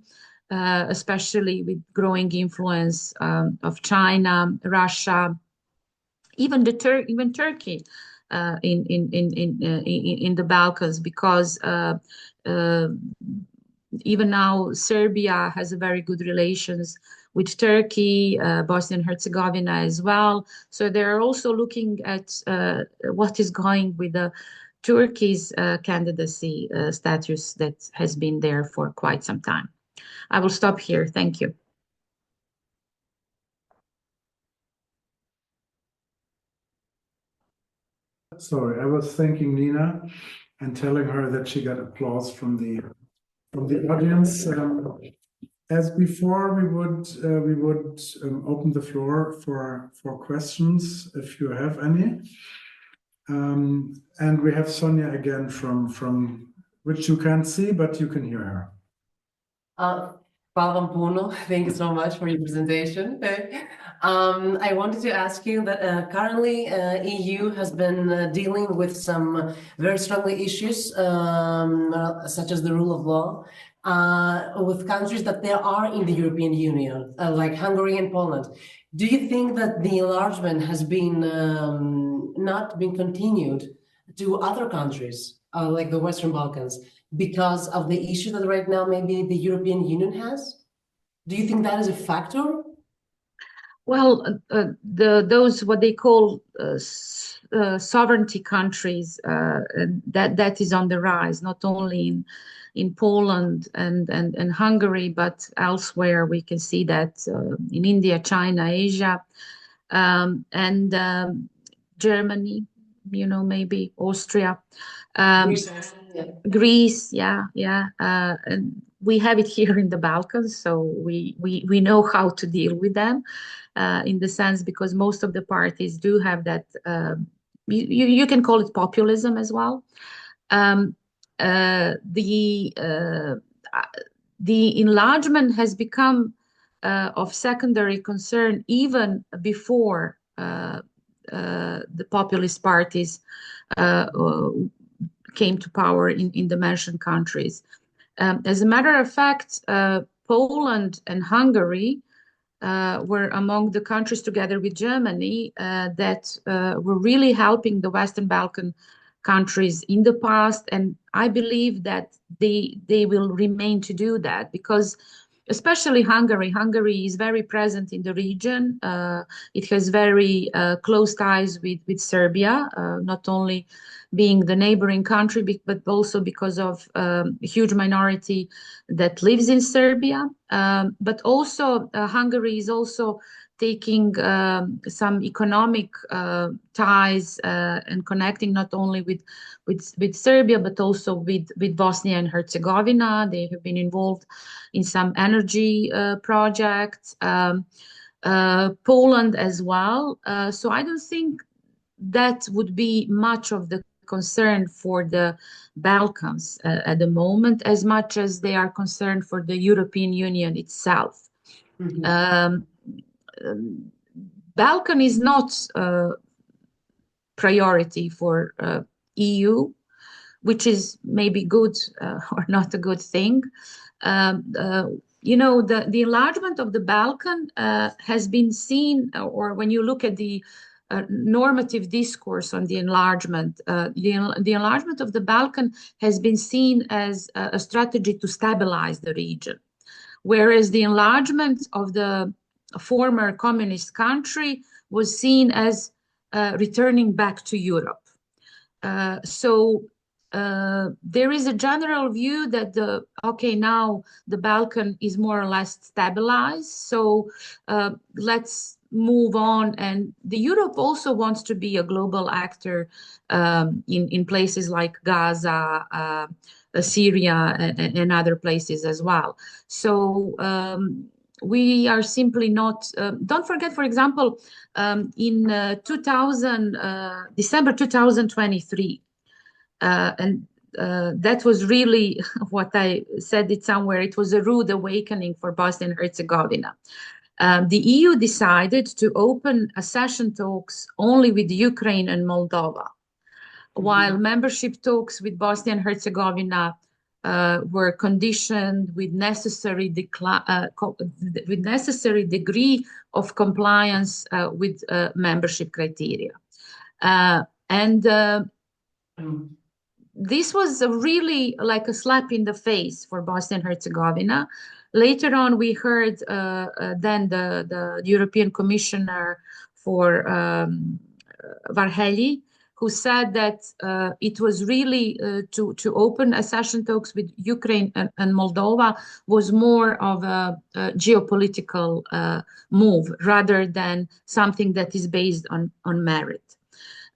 especially with growing influence of China, Russia, even Turkey in the Balkans, because even now Serbia has a very good relations with Turkey, Bosnia and Herzegovina as well. So they're also looking at what is going with the Turkey's candidacy status that has been there for quite some time. I will stop here. Thank you. Sorry, I was thanking Nina and telling her that she got applause from the audience. As before, we would open the floor for questions if you have any. And we have Sonia again from which you can't see, but you can hear her. Thank you so much for your presentation. I wanted to ask you that currently EU has been dealing with some very strong issues, such as the rule of law, with countries that they are in the European Union, like Hungary and Poland. Do you think that the enlargement has been not been continued to other countries, like the Western Balkans, because of the issue that right now maybe the European Union has? Do you think that is a factor Well, those what they call sovereignty countries, that is on the rise, not only in Poland and Hungary, but elsewhere. We can see that in India, China, Asia, and Germany, maybe Austria, Greece, yeah. And we have it here in the Balkans, so we know how to deal with them. In the sense, because most of the parties do have that, you can call it populism as well. The enlargement has become of secondary concern even before the populist parties came to power in the mentioned countries. As a matter of fact, Poland and Hungary were among the countries, together with Germany, that were really helping the Western Balkan countries in the past, and I believe that they will remain to do that, because especially Hungary is very present in the region. It has very close ties with Serbia, not only being the neighboring country, but also because of a huge minority that lives in Serbia. But also Hungary is also taking some economic ties and connecting not only with Serbia, but also with Bosnia and Herzegovina. They have been involved in some energy projects, Poland as well. So I don't think that would be much of the concern for the Balkans at the moment, as much as they are concerned for the European Union itself. Balkan is not a priority for EU, which is maybe good or not a good thing. The enlargement of the Balkan has been seen, or when you look at the normative discourse on the enlargement, the enlargement of the Balkan has been seen as a strategy to stabilize the region, whereas the enlargement of the former communist country was seen as returning back to Europe. So there is a general view that now the Balkan is more or less stabilized, so let's move on. And the Europe also wants to be a global actor in places like Gaza, Syria, and other places as well. So we are simply not. Don't forget, for example, in December 2023, and that was really what I said it somewhere. It was a rude awakening for Bosnia and Herzegovina. The EU decided to open accession talks only with Ukraine and Moldova, while membership talks with Bosnia and Herzegovina were conditioned with necessary degree of compliance with membership criteria. This was really like a slap in the face for Bosnia and Herzegovina. Later on, we heard then the European Commissioner for ValEUs, who said that it was really to open accession talks with Ukraine and Moldova was more of a geopolitical move rather than something that is based on merit.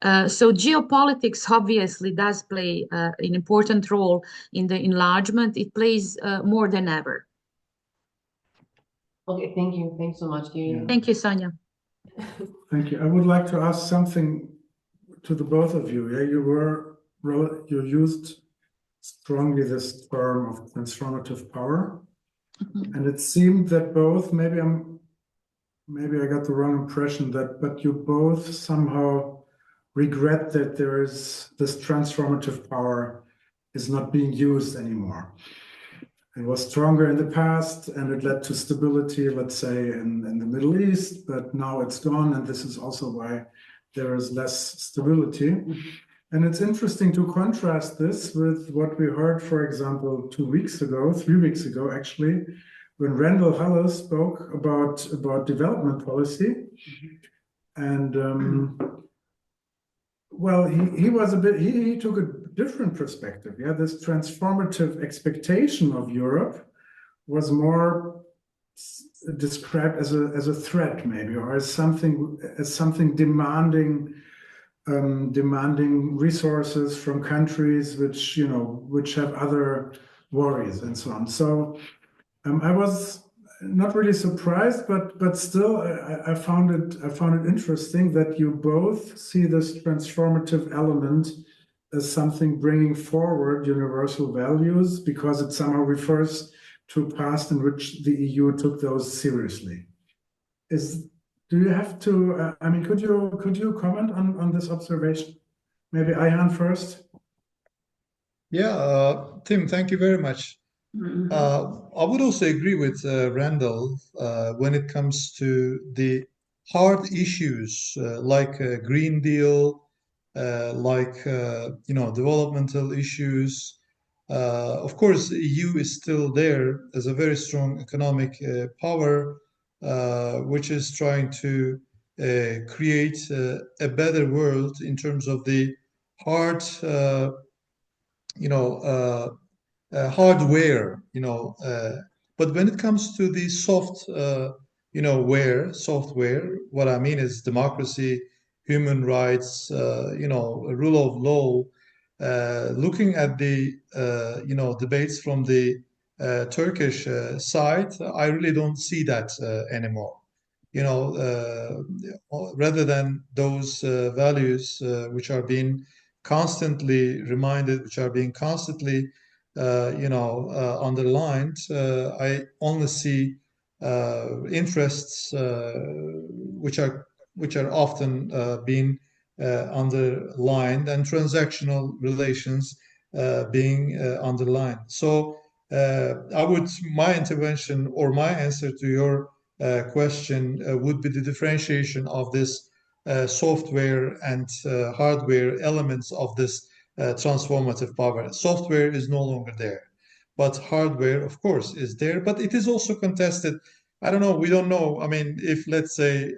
So geopolitics obviously does play an important role in the enlargement. It plays more than ever. Okay, thank you. Thanks so much, Kira. Thank you, Sonia. Thank you. I would like to ask something to the both of you. Yeah, you used strongly this term of transformative power, and it seemed that both, maybe I got the wrong impression, but you both somehow regret that there is this transformative power is not being used anymore. It was stronger in the past and it led to stability, let's say, in the Middle East, but now it's gone, and this is also why there is less stability. And it's interesting to contrast this with what we heard, for example, 3 weeks ago, actually, when Randall Haller spoke about development policy, and well, he took a different perspective. Yeah, this transformative expectation of Europe was more described as a threat, maybe, or as something demanding resources from countries which have other worries and so on. So I was not really surprised, but still I found it interesting that you both see this transformative element as something bringing forward universal values, because it somehow refers to a past in which the EU took those seriously. Do you have to? I mean, could you comment on this observation? Maybe Ayhan first. Yeah, Tim, thank you very much. I would also agree with Randall when it comes to the hard issues like Green Deal, like developmental issues. Of course, the EU is still there as a very strong economic power, which is trying to create a better world in terms of the hard, hardware, but when it comes to the software, what I mean is democracy, human rights, rule of law. Looking at the debates from the Turkish side, I really don't see that anymore. Rather than those values which are being constantly reminded, which are being constantly underlined, I only see interests which are often being underlined, and transactional relations being underlined. So my intervention or my answer to your question would be the differentiation of this software and hardware elements of this transformative power. Software is no longer there, but hardware, of course, is there. But it is also contested. I don't know. We don't know. I mean, if let's say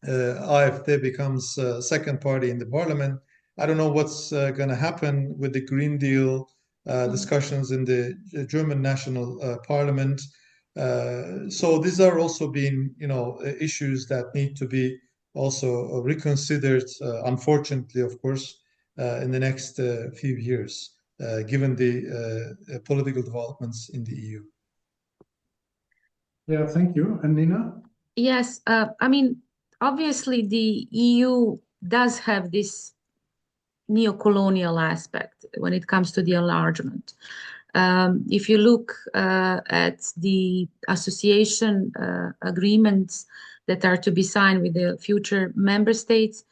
AfD becomes second party in the parliament, I don't know what's going to happen with the Green Deal discussions in the German National Parliament. So these are also being, issues that need to be also reconsidered, unfortunately, of course, in the next few years, given the political developments in the EU. Yeah, thank you. And Nina? Yes, I mean, obviously the EU does have this neo-colonial aspect when it comes to the enlargement. If you look at the association agreements that are to be signed with the future member states,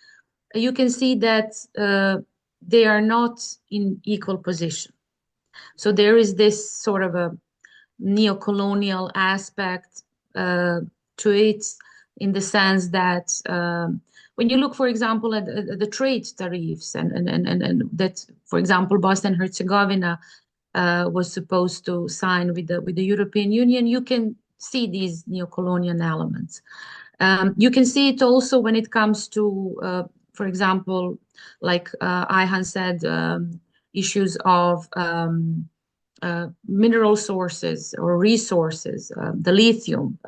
you can see that they are not in equal position. So there is this sort of a neo-colonial aspect to it, in the sense that when you look, for example, at the trade tariffs and that, for example, Bosnia and Herzegovina was supposed to sign with the European Union, you can see these neo-colonial elements. You can see it also when it comes to, for example, like Ayhan said, issues of mineral sources or resources, the lithium,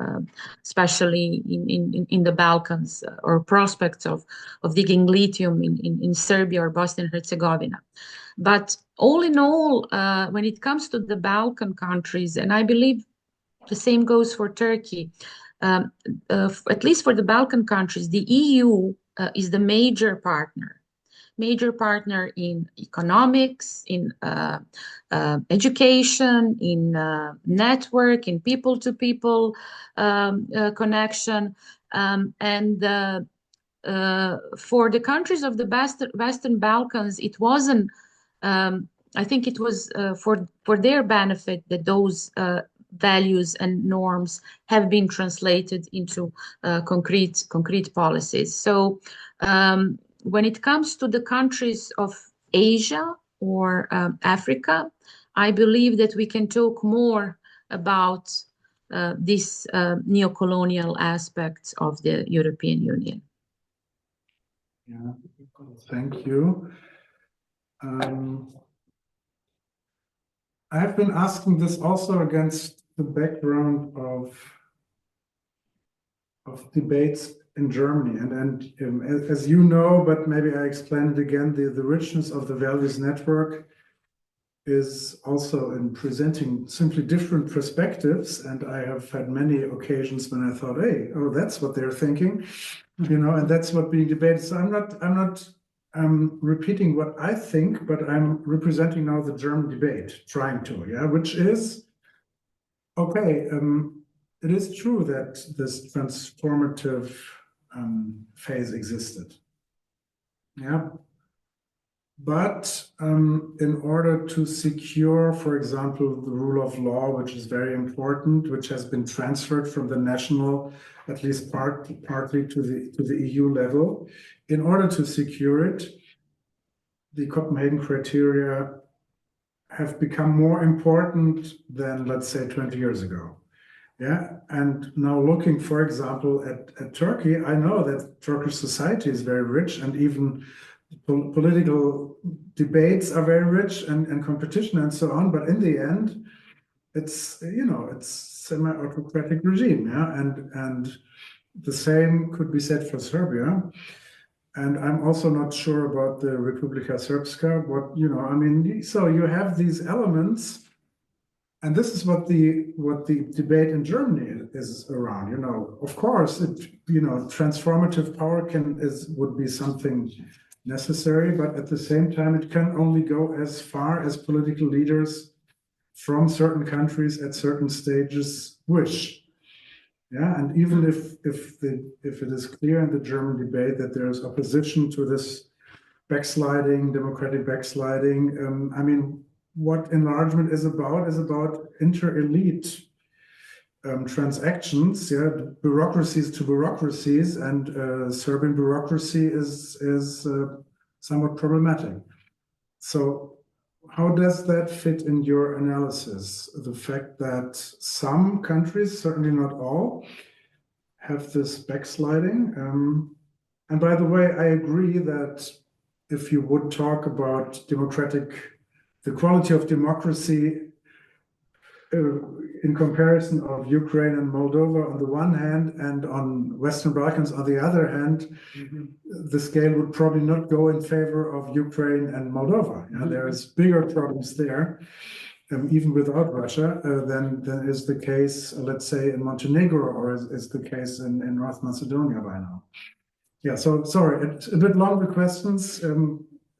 especially in the Balkans, or prospects of digging lithium in Serbia or Bosnia and Herzegovina. But all in all, when it comes to the Balkan countries, and I believe the same goes for Turkey, at least for the Balkan countries, the EU is the major partner in economics, in education, in network, in people-to-people connection. And for the countries of the Western Balkans, it wasn't, I think it was for their benefit that those values and norms have been translated into concrete policies. So when it comes to the countries of Asia or Africa, I believe that we can talk more about this neo-colonial aspect of the European Union. Yeah, thank you. I have been asking this also against the background of debates in Germany, and as you know, but maybe I explain it again, the richness of the ValEUs network is also in presenting simply different perspectives, and I have had many occasions when I thought, hey, oh, that's what they're thinking, you know, and that's what being debated. So I'm not repeating what I think, but I'm representing now the German debate, trying to, yeah, which is, okay, it is true that this transformative phase existed, yeah. But in order to secure, for example, the rule of law, which is very important, which has been transferred from the national, at least partly to the EU level, in order to secure it, the Copenhagen criteria have become more important than, let's say, 20 years ago. Yeah, and now looking, for example, at Turkey, I know that Turkish society is very rich, and even political debates are very rich, and competition and so on. But in the end, it's, you know, it's semi-autocratic regime, yeah, and the same could be said for Serbia. And I'm also not sure about the Republika Srpska. What, you know, I mean, so you have these elements. And this is what the debate in Germany is around. You know, of course, you know, transformative power would be something necessary, but at the same time, it can only go as far as political leaders from certain countries at certain stages wish. Yeah, and even if it is clear in the German debate that there is opposition to this backsliding, democratic backsliding, I mean, what enlargement is about inter-elite transactions, yeah, bureaucracies to bureaucracies, and Serbian bureaucracy is somewhat problematic. So how does that fit in your analysis? The fact that some countries, certainly not all, have this backsliding. And by the way, I agree that if you would talk about the quality of democracy in comparison of Ukraine and Moldova on the one hand, and on Western Balkans on the other hand, the scale would probably not go in favor of Ukraine and Moldova. Yeah? There's bigger problems there, even without Russia, than is the case, let's say, in Montenegro, or is the case in North Macedonia by now. Yeah, so sorry, it's a bit long, the questions,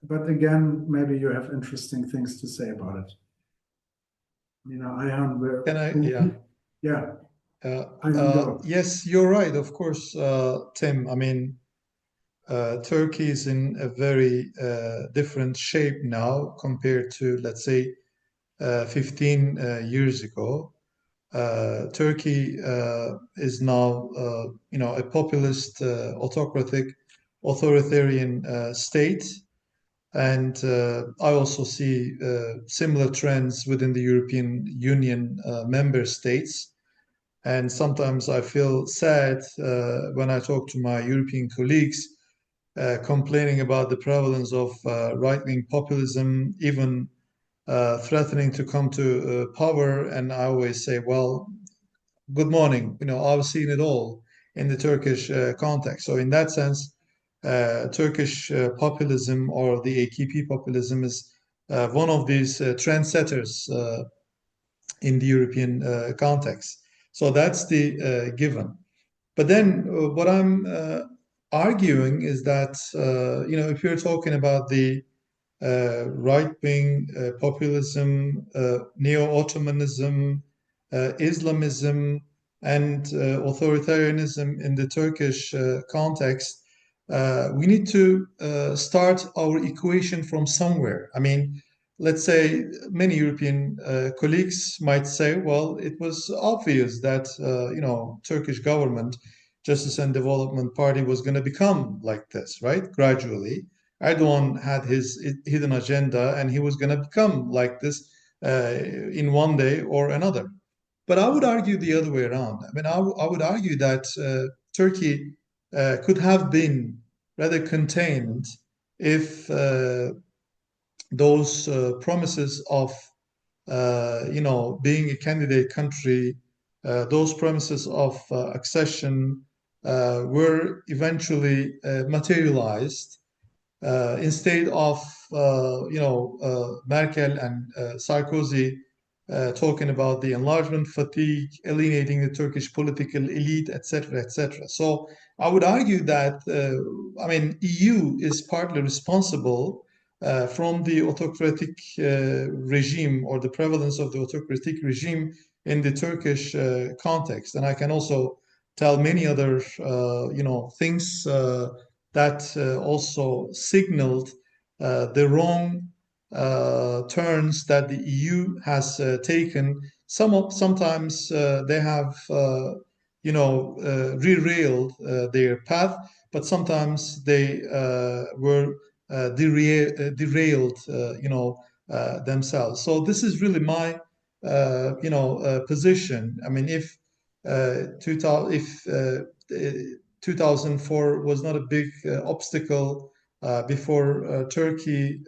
but again, maybe you have interesting things to say about it. You know, Ayhan, yes, you're right, of course, Tim. I mean, Turkey is in a very different shape now compared to, let's say, 15 years ago. Turkey is now, you know, a populist, authoritarian state. And I also see similar trends within the European Union member states. And sometimes I feel sad when I talk to my European colleagues complaining about the prevalence of right-wing populism, even threatening to come to power. And I always say, well, good morning. You know, I've seen it all in the Turkish context. So in that sense, Turkish populism, or the AKP populism, is one of these trendsetters in the European context. So that's the given. But then what I'm arguing is that, you know, if you're talking about the right-wing populism, neo-Ottomanism, Islamism, and authoritarianism in the Turkish context, we need to start our equation from somewhere. I mean, let's say many European colleagues might say, well, it was obvious that, you know, Turkish government, Justice and Development Party was going to become like this, right? Gradually. Erdogan had his hidden agenda, and he was going to become like this in one day or another. But I would argue the other way around. I mean, I would argue that Turkey could have been rather contained if those promises of being a candidate country, those promises of accession were eventually materialized instead of Merkel and Sarkozy talking about the enlargement fatigue, alienating the Turkish political elite, etc., etc. So I would argue that EU is partly responsible from the autocratic regime or the prevalence of the autocratic regime in the Turkish context. And I can also tell many other things that also signaled the wrong turns that the EU has taken. Sometimes they have derailed their path, but sometimes they were derailed themselves. So this is really my position. I mean, if 2004 was not a big obstacle before Turkey,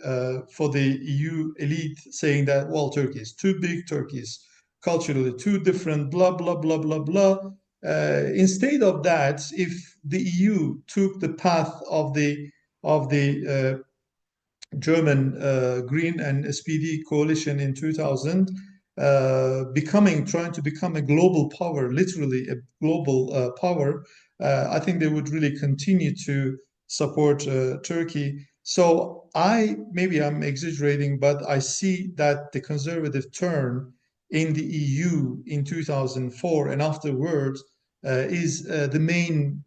for the EU elite saying that, well, Turkey is too big, Turkey is culturally too different, blah, blah, blah, blah, blah. Instead of that, if the EU took the path of the German Green and SPD coalition in 2000, trying to become a global power, literally a global power, I think they would really continue to support Turkey. So maybe I'm exaggerating, but I see that the conservative turn in the EU in 2004 and afterwards is the main,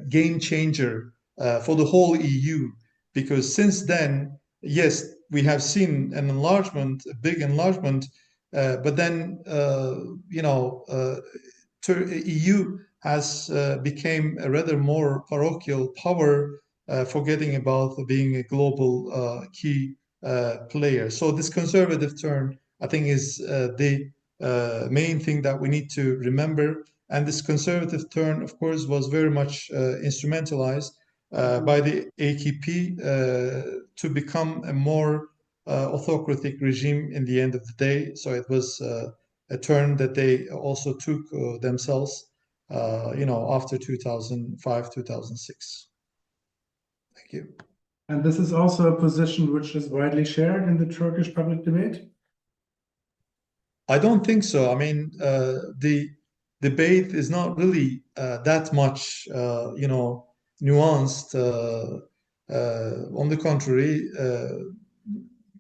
game changer for the whole EU, because since then, yes, we have seen an enlargement, a big enlargement, but then EU has become a rather more parochial power, forgetting about being a global key player. So this conservative turn, I think, is the main thing that we need to remember. And this conservative turn, of course, was very much instrumentalized by the AKP to become a more autocratic regime in the end of the day. So it was a turn that they also took themselves, after 2005, 2006. Thank you. And this is also a position which is widely shared in the Turkish public debate? I don't think so. I mean, the debate is not really that much, nuanced. On the contrary,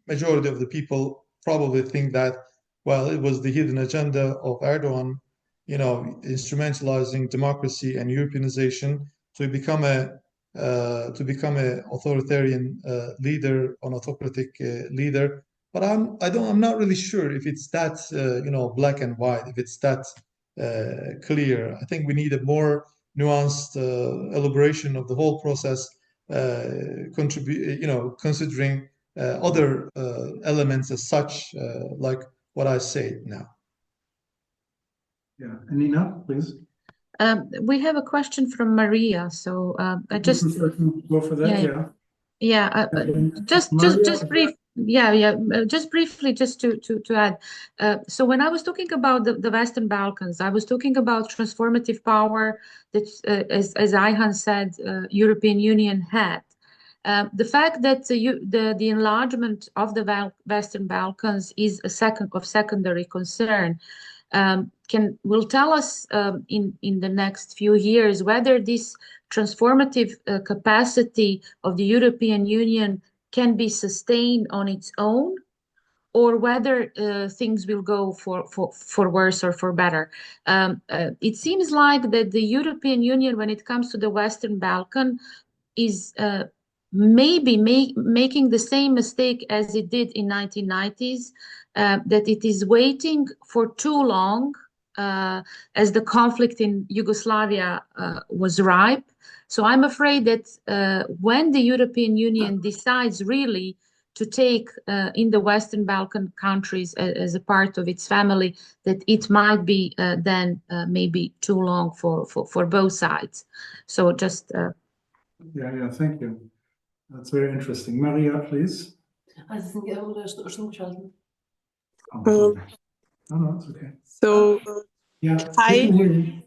majority of the people probably think that, well, it was the hidden agenda of Erdogan, instrumentalizing democracy and Europeanization to become a authoritarian leader, an autocratic leader. But I'm not really sure if it's that black and white, if it's that clear. I think we need a more nuanced elaboration of the whole process, considering other elements as such, like what I say now. Yeah, and Nina, please. We have a question from Maria, so I just go for that. Just briefly, just to add. So when I was talking about the Western Balkans, I was talking about transformative power that, as Ayhan said, European Union had. The fact that the enlargement of the Western Balkans is of secondary concern will tell us in the next few years whether this transformative capacity of the European Union can be sustained on its own, or whether things will go for worse or for better. It seems like that the European Union, when it comes to the Western Balkan, is maybe making the same mistake as it did in 1990s, that it is waiting for too long, as the conflict in Yugoslavia was ripe. So I'm afraid that when the European Union decides really to take in the Western Balkan countries as a part of its family, that it might be then maybe too long for both sides. So just yeah, thank you. That's very interesting. Maria, please. Uh, No, it's okay. So, Yeah, hi. we can hear you.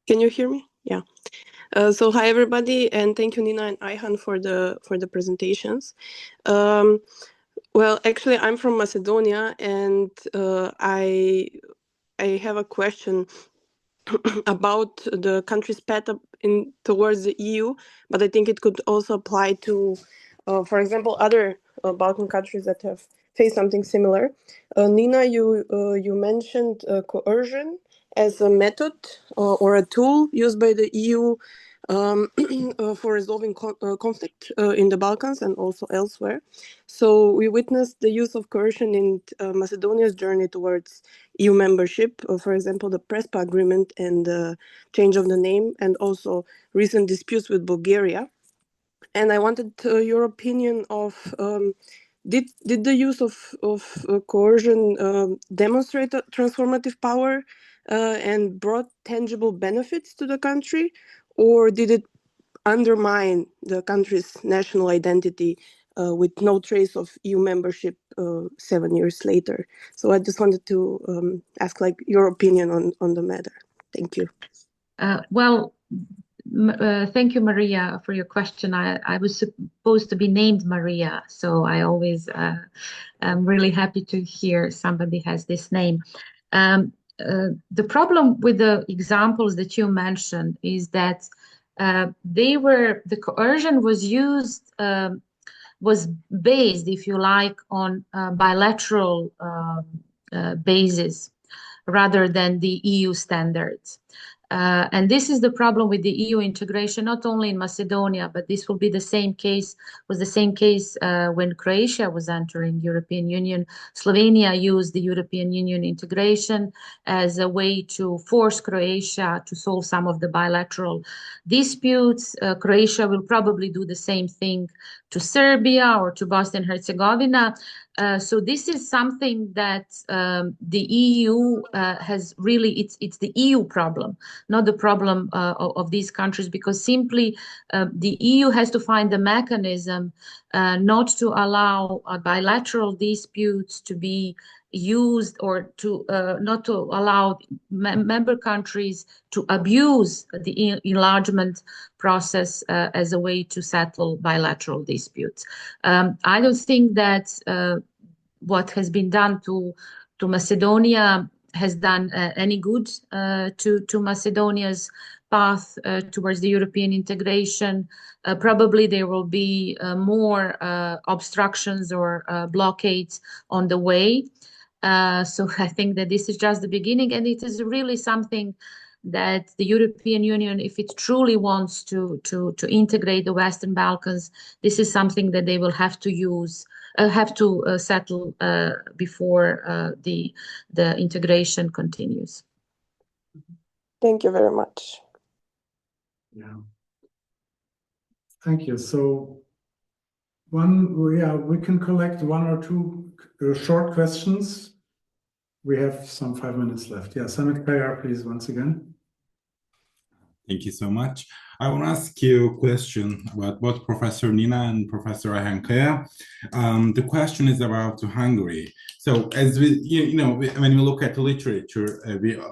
Can you hear me? Yeah. So hi everybody, and thank you Nina and Ayhan for the presentations. Well, actually, I'm from Macedonia, and I have a question about the country's path up towards the EU, but I think it could also apply to, for example, other Balkan countries that have faced something similar. Nina, you mentioned coercion as a method or a tool used by the EU for resolving conflict in the Balkans and also elsewhere. So we witnessed the use of coercion in Macedonia's journey towards EU membership, for example, the Prespa agreement and the change of the name, and also recent disputes with Bulgaria. And I wanted your opinion of did the use of coercion demonstrate a transformative power and brought tangible benefits to the country, or did it undermine the country's national identity with no trace of EU membership 7 years later? So I just wanted to ask like your opinion on the matter. Thank you. Well, thank you, Maria, for your question. I was supposed to be named Maria, so I always am really happy to hear somebody has this name. The problem with the examples that you mentioned is that the coercion was used, was based, if you like, on bilateral basis rather than the EU standards. And this is the problem with the EU integration, not only in Macedonia, but this will be the same case, was the same case when Croatia was entering European Union. Slovenia used the European Union integration as a way to force Croatia to solve some of the bilateral disputes. Croatia will probably do the same thing to Serbia or to Bosnia and Herzegovina. So this is something that the EU has really, it's the EU problem, not the problem of these countries, because simply the EU has to find the mechanism not to allow bilateral disputes to be used, or to not to allow member countries to abuse the enlargement process as a way to settle bilateral disputes. I don't think that what has been done to Macedonia has done any good to Macedonia's path towards the European integration. Probably there will be more obstructions or blockades on the way. So I think that this is just the beginning, and it is really something that the European Union, if it truly wants to integrate the Western Balkans, this is something that they will have to use, settle before the integration continues. Thank you very much. Yeah. Thank you. So we can collect one or two short questions. We have some 5 minutes left. Yeah, Ayhan Kaya, please, once again. Thank you so much. I want to ask you a question about both Professor Nina and Professor Ayhan Kaya. The question is about Hungary. So as we, when we look at the literature,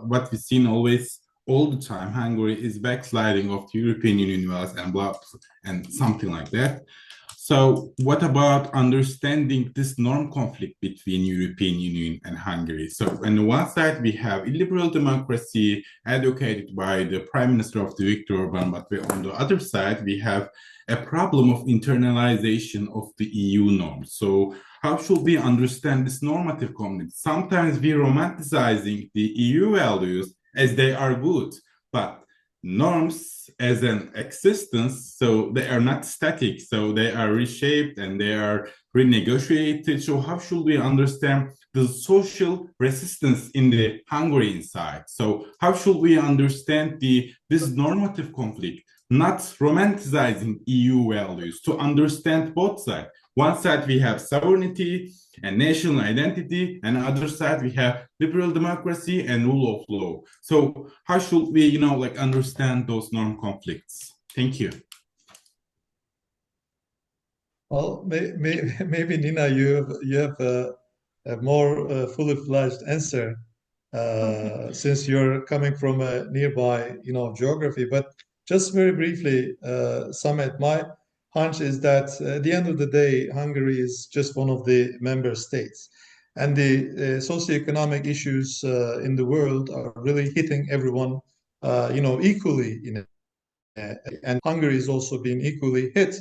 what we've seen always, all the time, Hungary is backsliding of the European Union values and blocks and something like that. So what about understanding this norm conflict between European Union and Hungary? So on the one side, we have illiberal democracy advocated by the Prime Minister of the Viktor Orban, but on the other side, we have a problem of internalization of the EU norms. So how should we understand this normative conflict? Sometimes we're romanticizing the EU values as they are good, but norms as an existence, so they are not static, so they are reshaped and they are renegotiated. So how should we understand the social resistance in the Hungarian side? So how should we understand this normative conflict, not romanticizing EU values, to understand both sides? one side we have sovereignty and national identity, and other side we have liberal democracy and rule of law. So how should we, you know, like understand those norm conflicts? Thank you. Well, maybe Nina, you have a more fully fledged answer since you're coming from a nearby, you know, geography. But just very briefly, Samet, my hunch is that at the end of the day, Hungary is just one of the member states, and the socioeconomic issues in the world are really hitting everyone, you know, equally. And Hungary is also being equally hit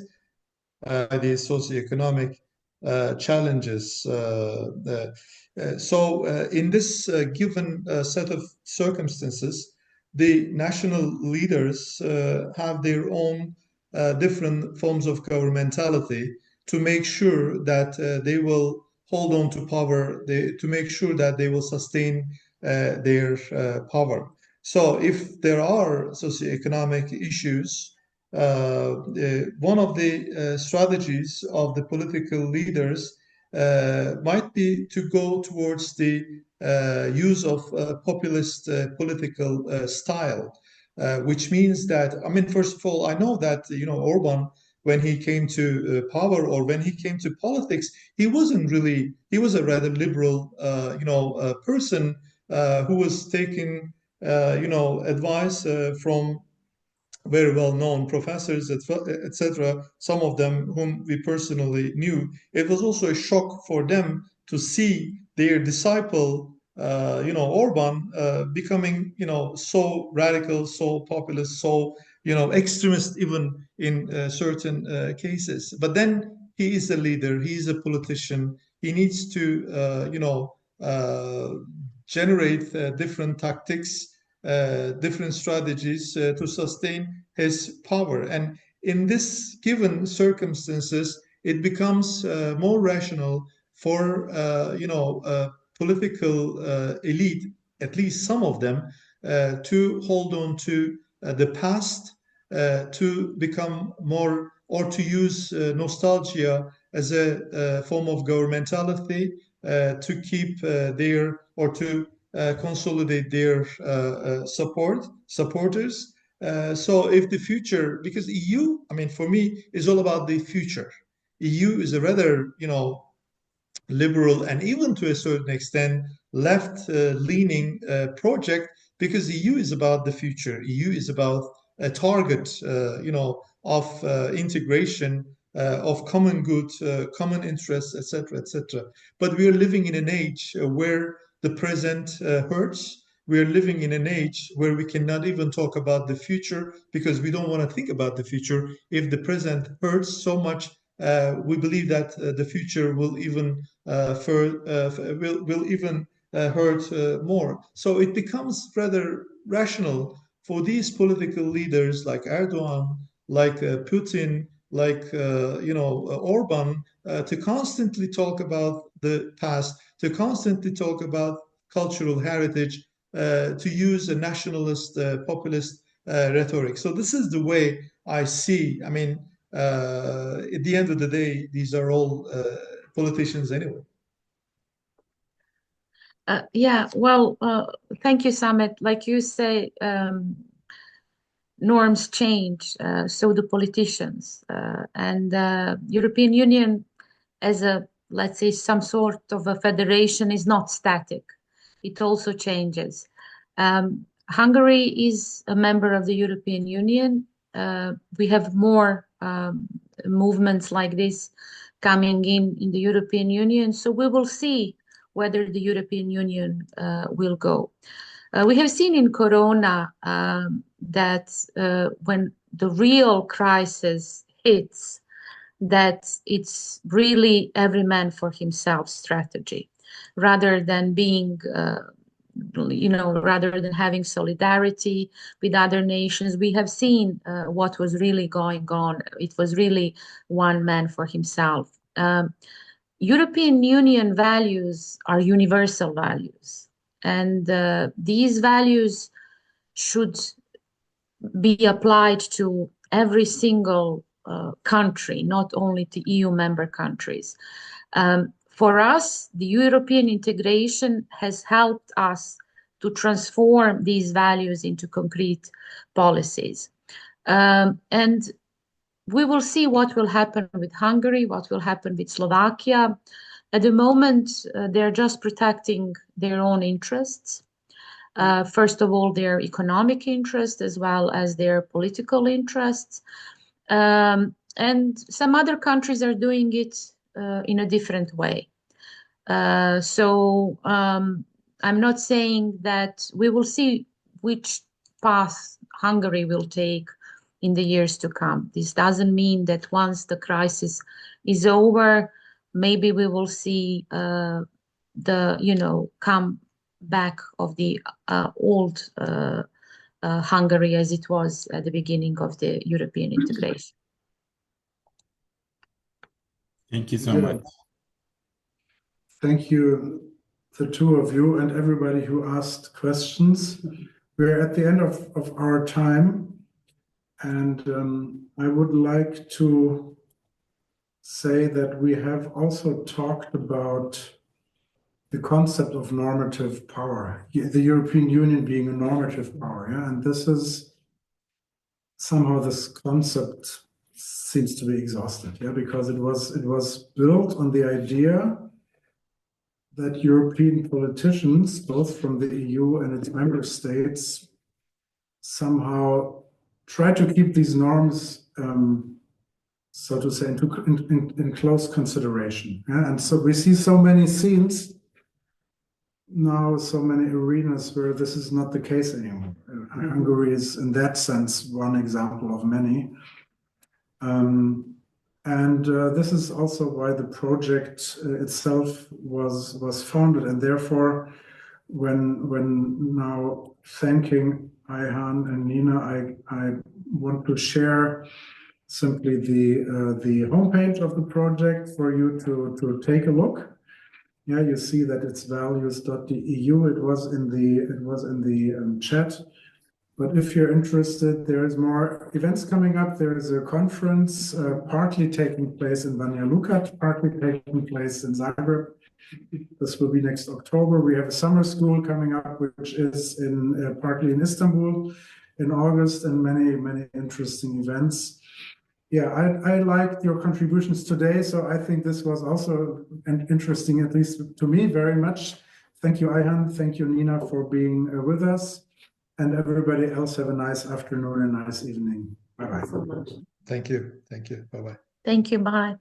the socioeconomic challenges. So in this given set of circumstances, the national leaders have their own different forms of governmentality to make sure that they will hold on to power, to make sure that they will sustain their power. So if there are socioeconomic issues, one of the strategies of the political leaders might be to go towards the use of populist political style, which means that, I mean, first of all, I know that, you know, Orban, when he came to power or when he came to politics, he wasn't really, he was a rather liberal, you know, person who was taking, you know, advice from very well-known professors, etc., some of them whom we personally knew. It was also a shock for them to see their disciple, you know, Orban, becoming, you know, so radical, so populist, so, you know, extremist even in certain cases. But then he is a leader, he is a politician, he needs to, you know, generate different tactics, different strategies to sustain his power. And in this given circumstances, it becomes more rational for you know, political elite, at least some of them, to hold on to the past, to become more, or to use nostalgia as a form of governmentality, to keep their, or to consolidate their supporters. So if the future, because EU, I mean, for me, is all about the future. EU is a rather, you know, liberal and even to a certain extent left-leaning project, because EU is about the future. EU is about a target, you know, of integration, of common good, common interests, etc., etc. But we are living in an age where the present hurts. We are living in an age where we cannot even talk about the future because we don't want to think about the future. If the present hurts so much, we believe that the future will even will even hurt more. So it becomes rather rational for these political leaders like Erdogan, like Putin, like you know, Orban, to constantly talk about the past, to constantly talk about cultural heritage, to use a nationalist, populist rhetoric. So this is the way I see. I mean, at the end of the day, these are all politicians anyway. Yeah, well, thank you, Samet. Like you say, norms change, so do politicians. And European Union as a, let's say, some sort of a federation is not static. It also changes. Hungary is a member of the European Union. We have more movements like this coming in the European Union. So we will see whether the European Union will go. We have seen in Corona that when the real crisis hits, that it's really every man for himself strategy, rather than being, you know, rather than having solidarity with other nations. We have seen what was really going on. It was really one man for himself. European Union values are universal values, and these values should be applied to every single country, not only to EU member countries. For us, the European integration has helped us to transform these values into concrete policies. And we will see what will happen with Hungary, what will happen with Slovakia. At the moment, they're just protecting their own interests. First of all, their economic interests as well as their political interests. And some other countries are doing it in a different way. So I'm not saying that we will see which path Hungary will take in the years to come. This doesn't mean that once the crisis is over, maybe we will see the come back of the old Hungary as it was at the beginning of the European integration. Thank you so much. Thank you, the two of you and everybody who asked questions. We're at the end of our time, and I would like to say that we have also talked about the concept of normative power, the European Union being a normative power, yeah? And this is somehow this concept seems to be exhausted, yeah, because it was built on the idea that European politicians, both from the EU and its member states, somehow try to keep these norms, so to say, in close consideration. Yeah? And so we see so many scenes now, so many arenas where this is not the case anymore. Hungary is, in that sense, one example of many. And this is also why the project itself was founded. And therefore, when now thanking Ayhan and Nina, I want to share simply the homepage of the project for you to take a look. Yeah, you see that it's values.eu. It was in the chat. But if you're interested, there's more events coming up. There is a conference partly taking place in Banja Luka, partly taking place in Zagreb. This will be next October. We have a summer school coming up, which is partly in Istanbul in August, and many interesting events. Yeah, I liked your contributions today, so I think this was also interesting, at least to me, very much. Thank you, Ayhan. Thank you, Nina, for being with us. And everybody else, have a nice afternoon and nice evening. Bye-bye. Thank you. Thank you. Bye-bye. Thank you. Bye.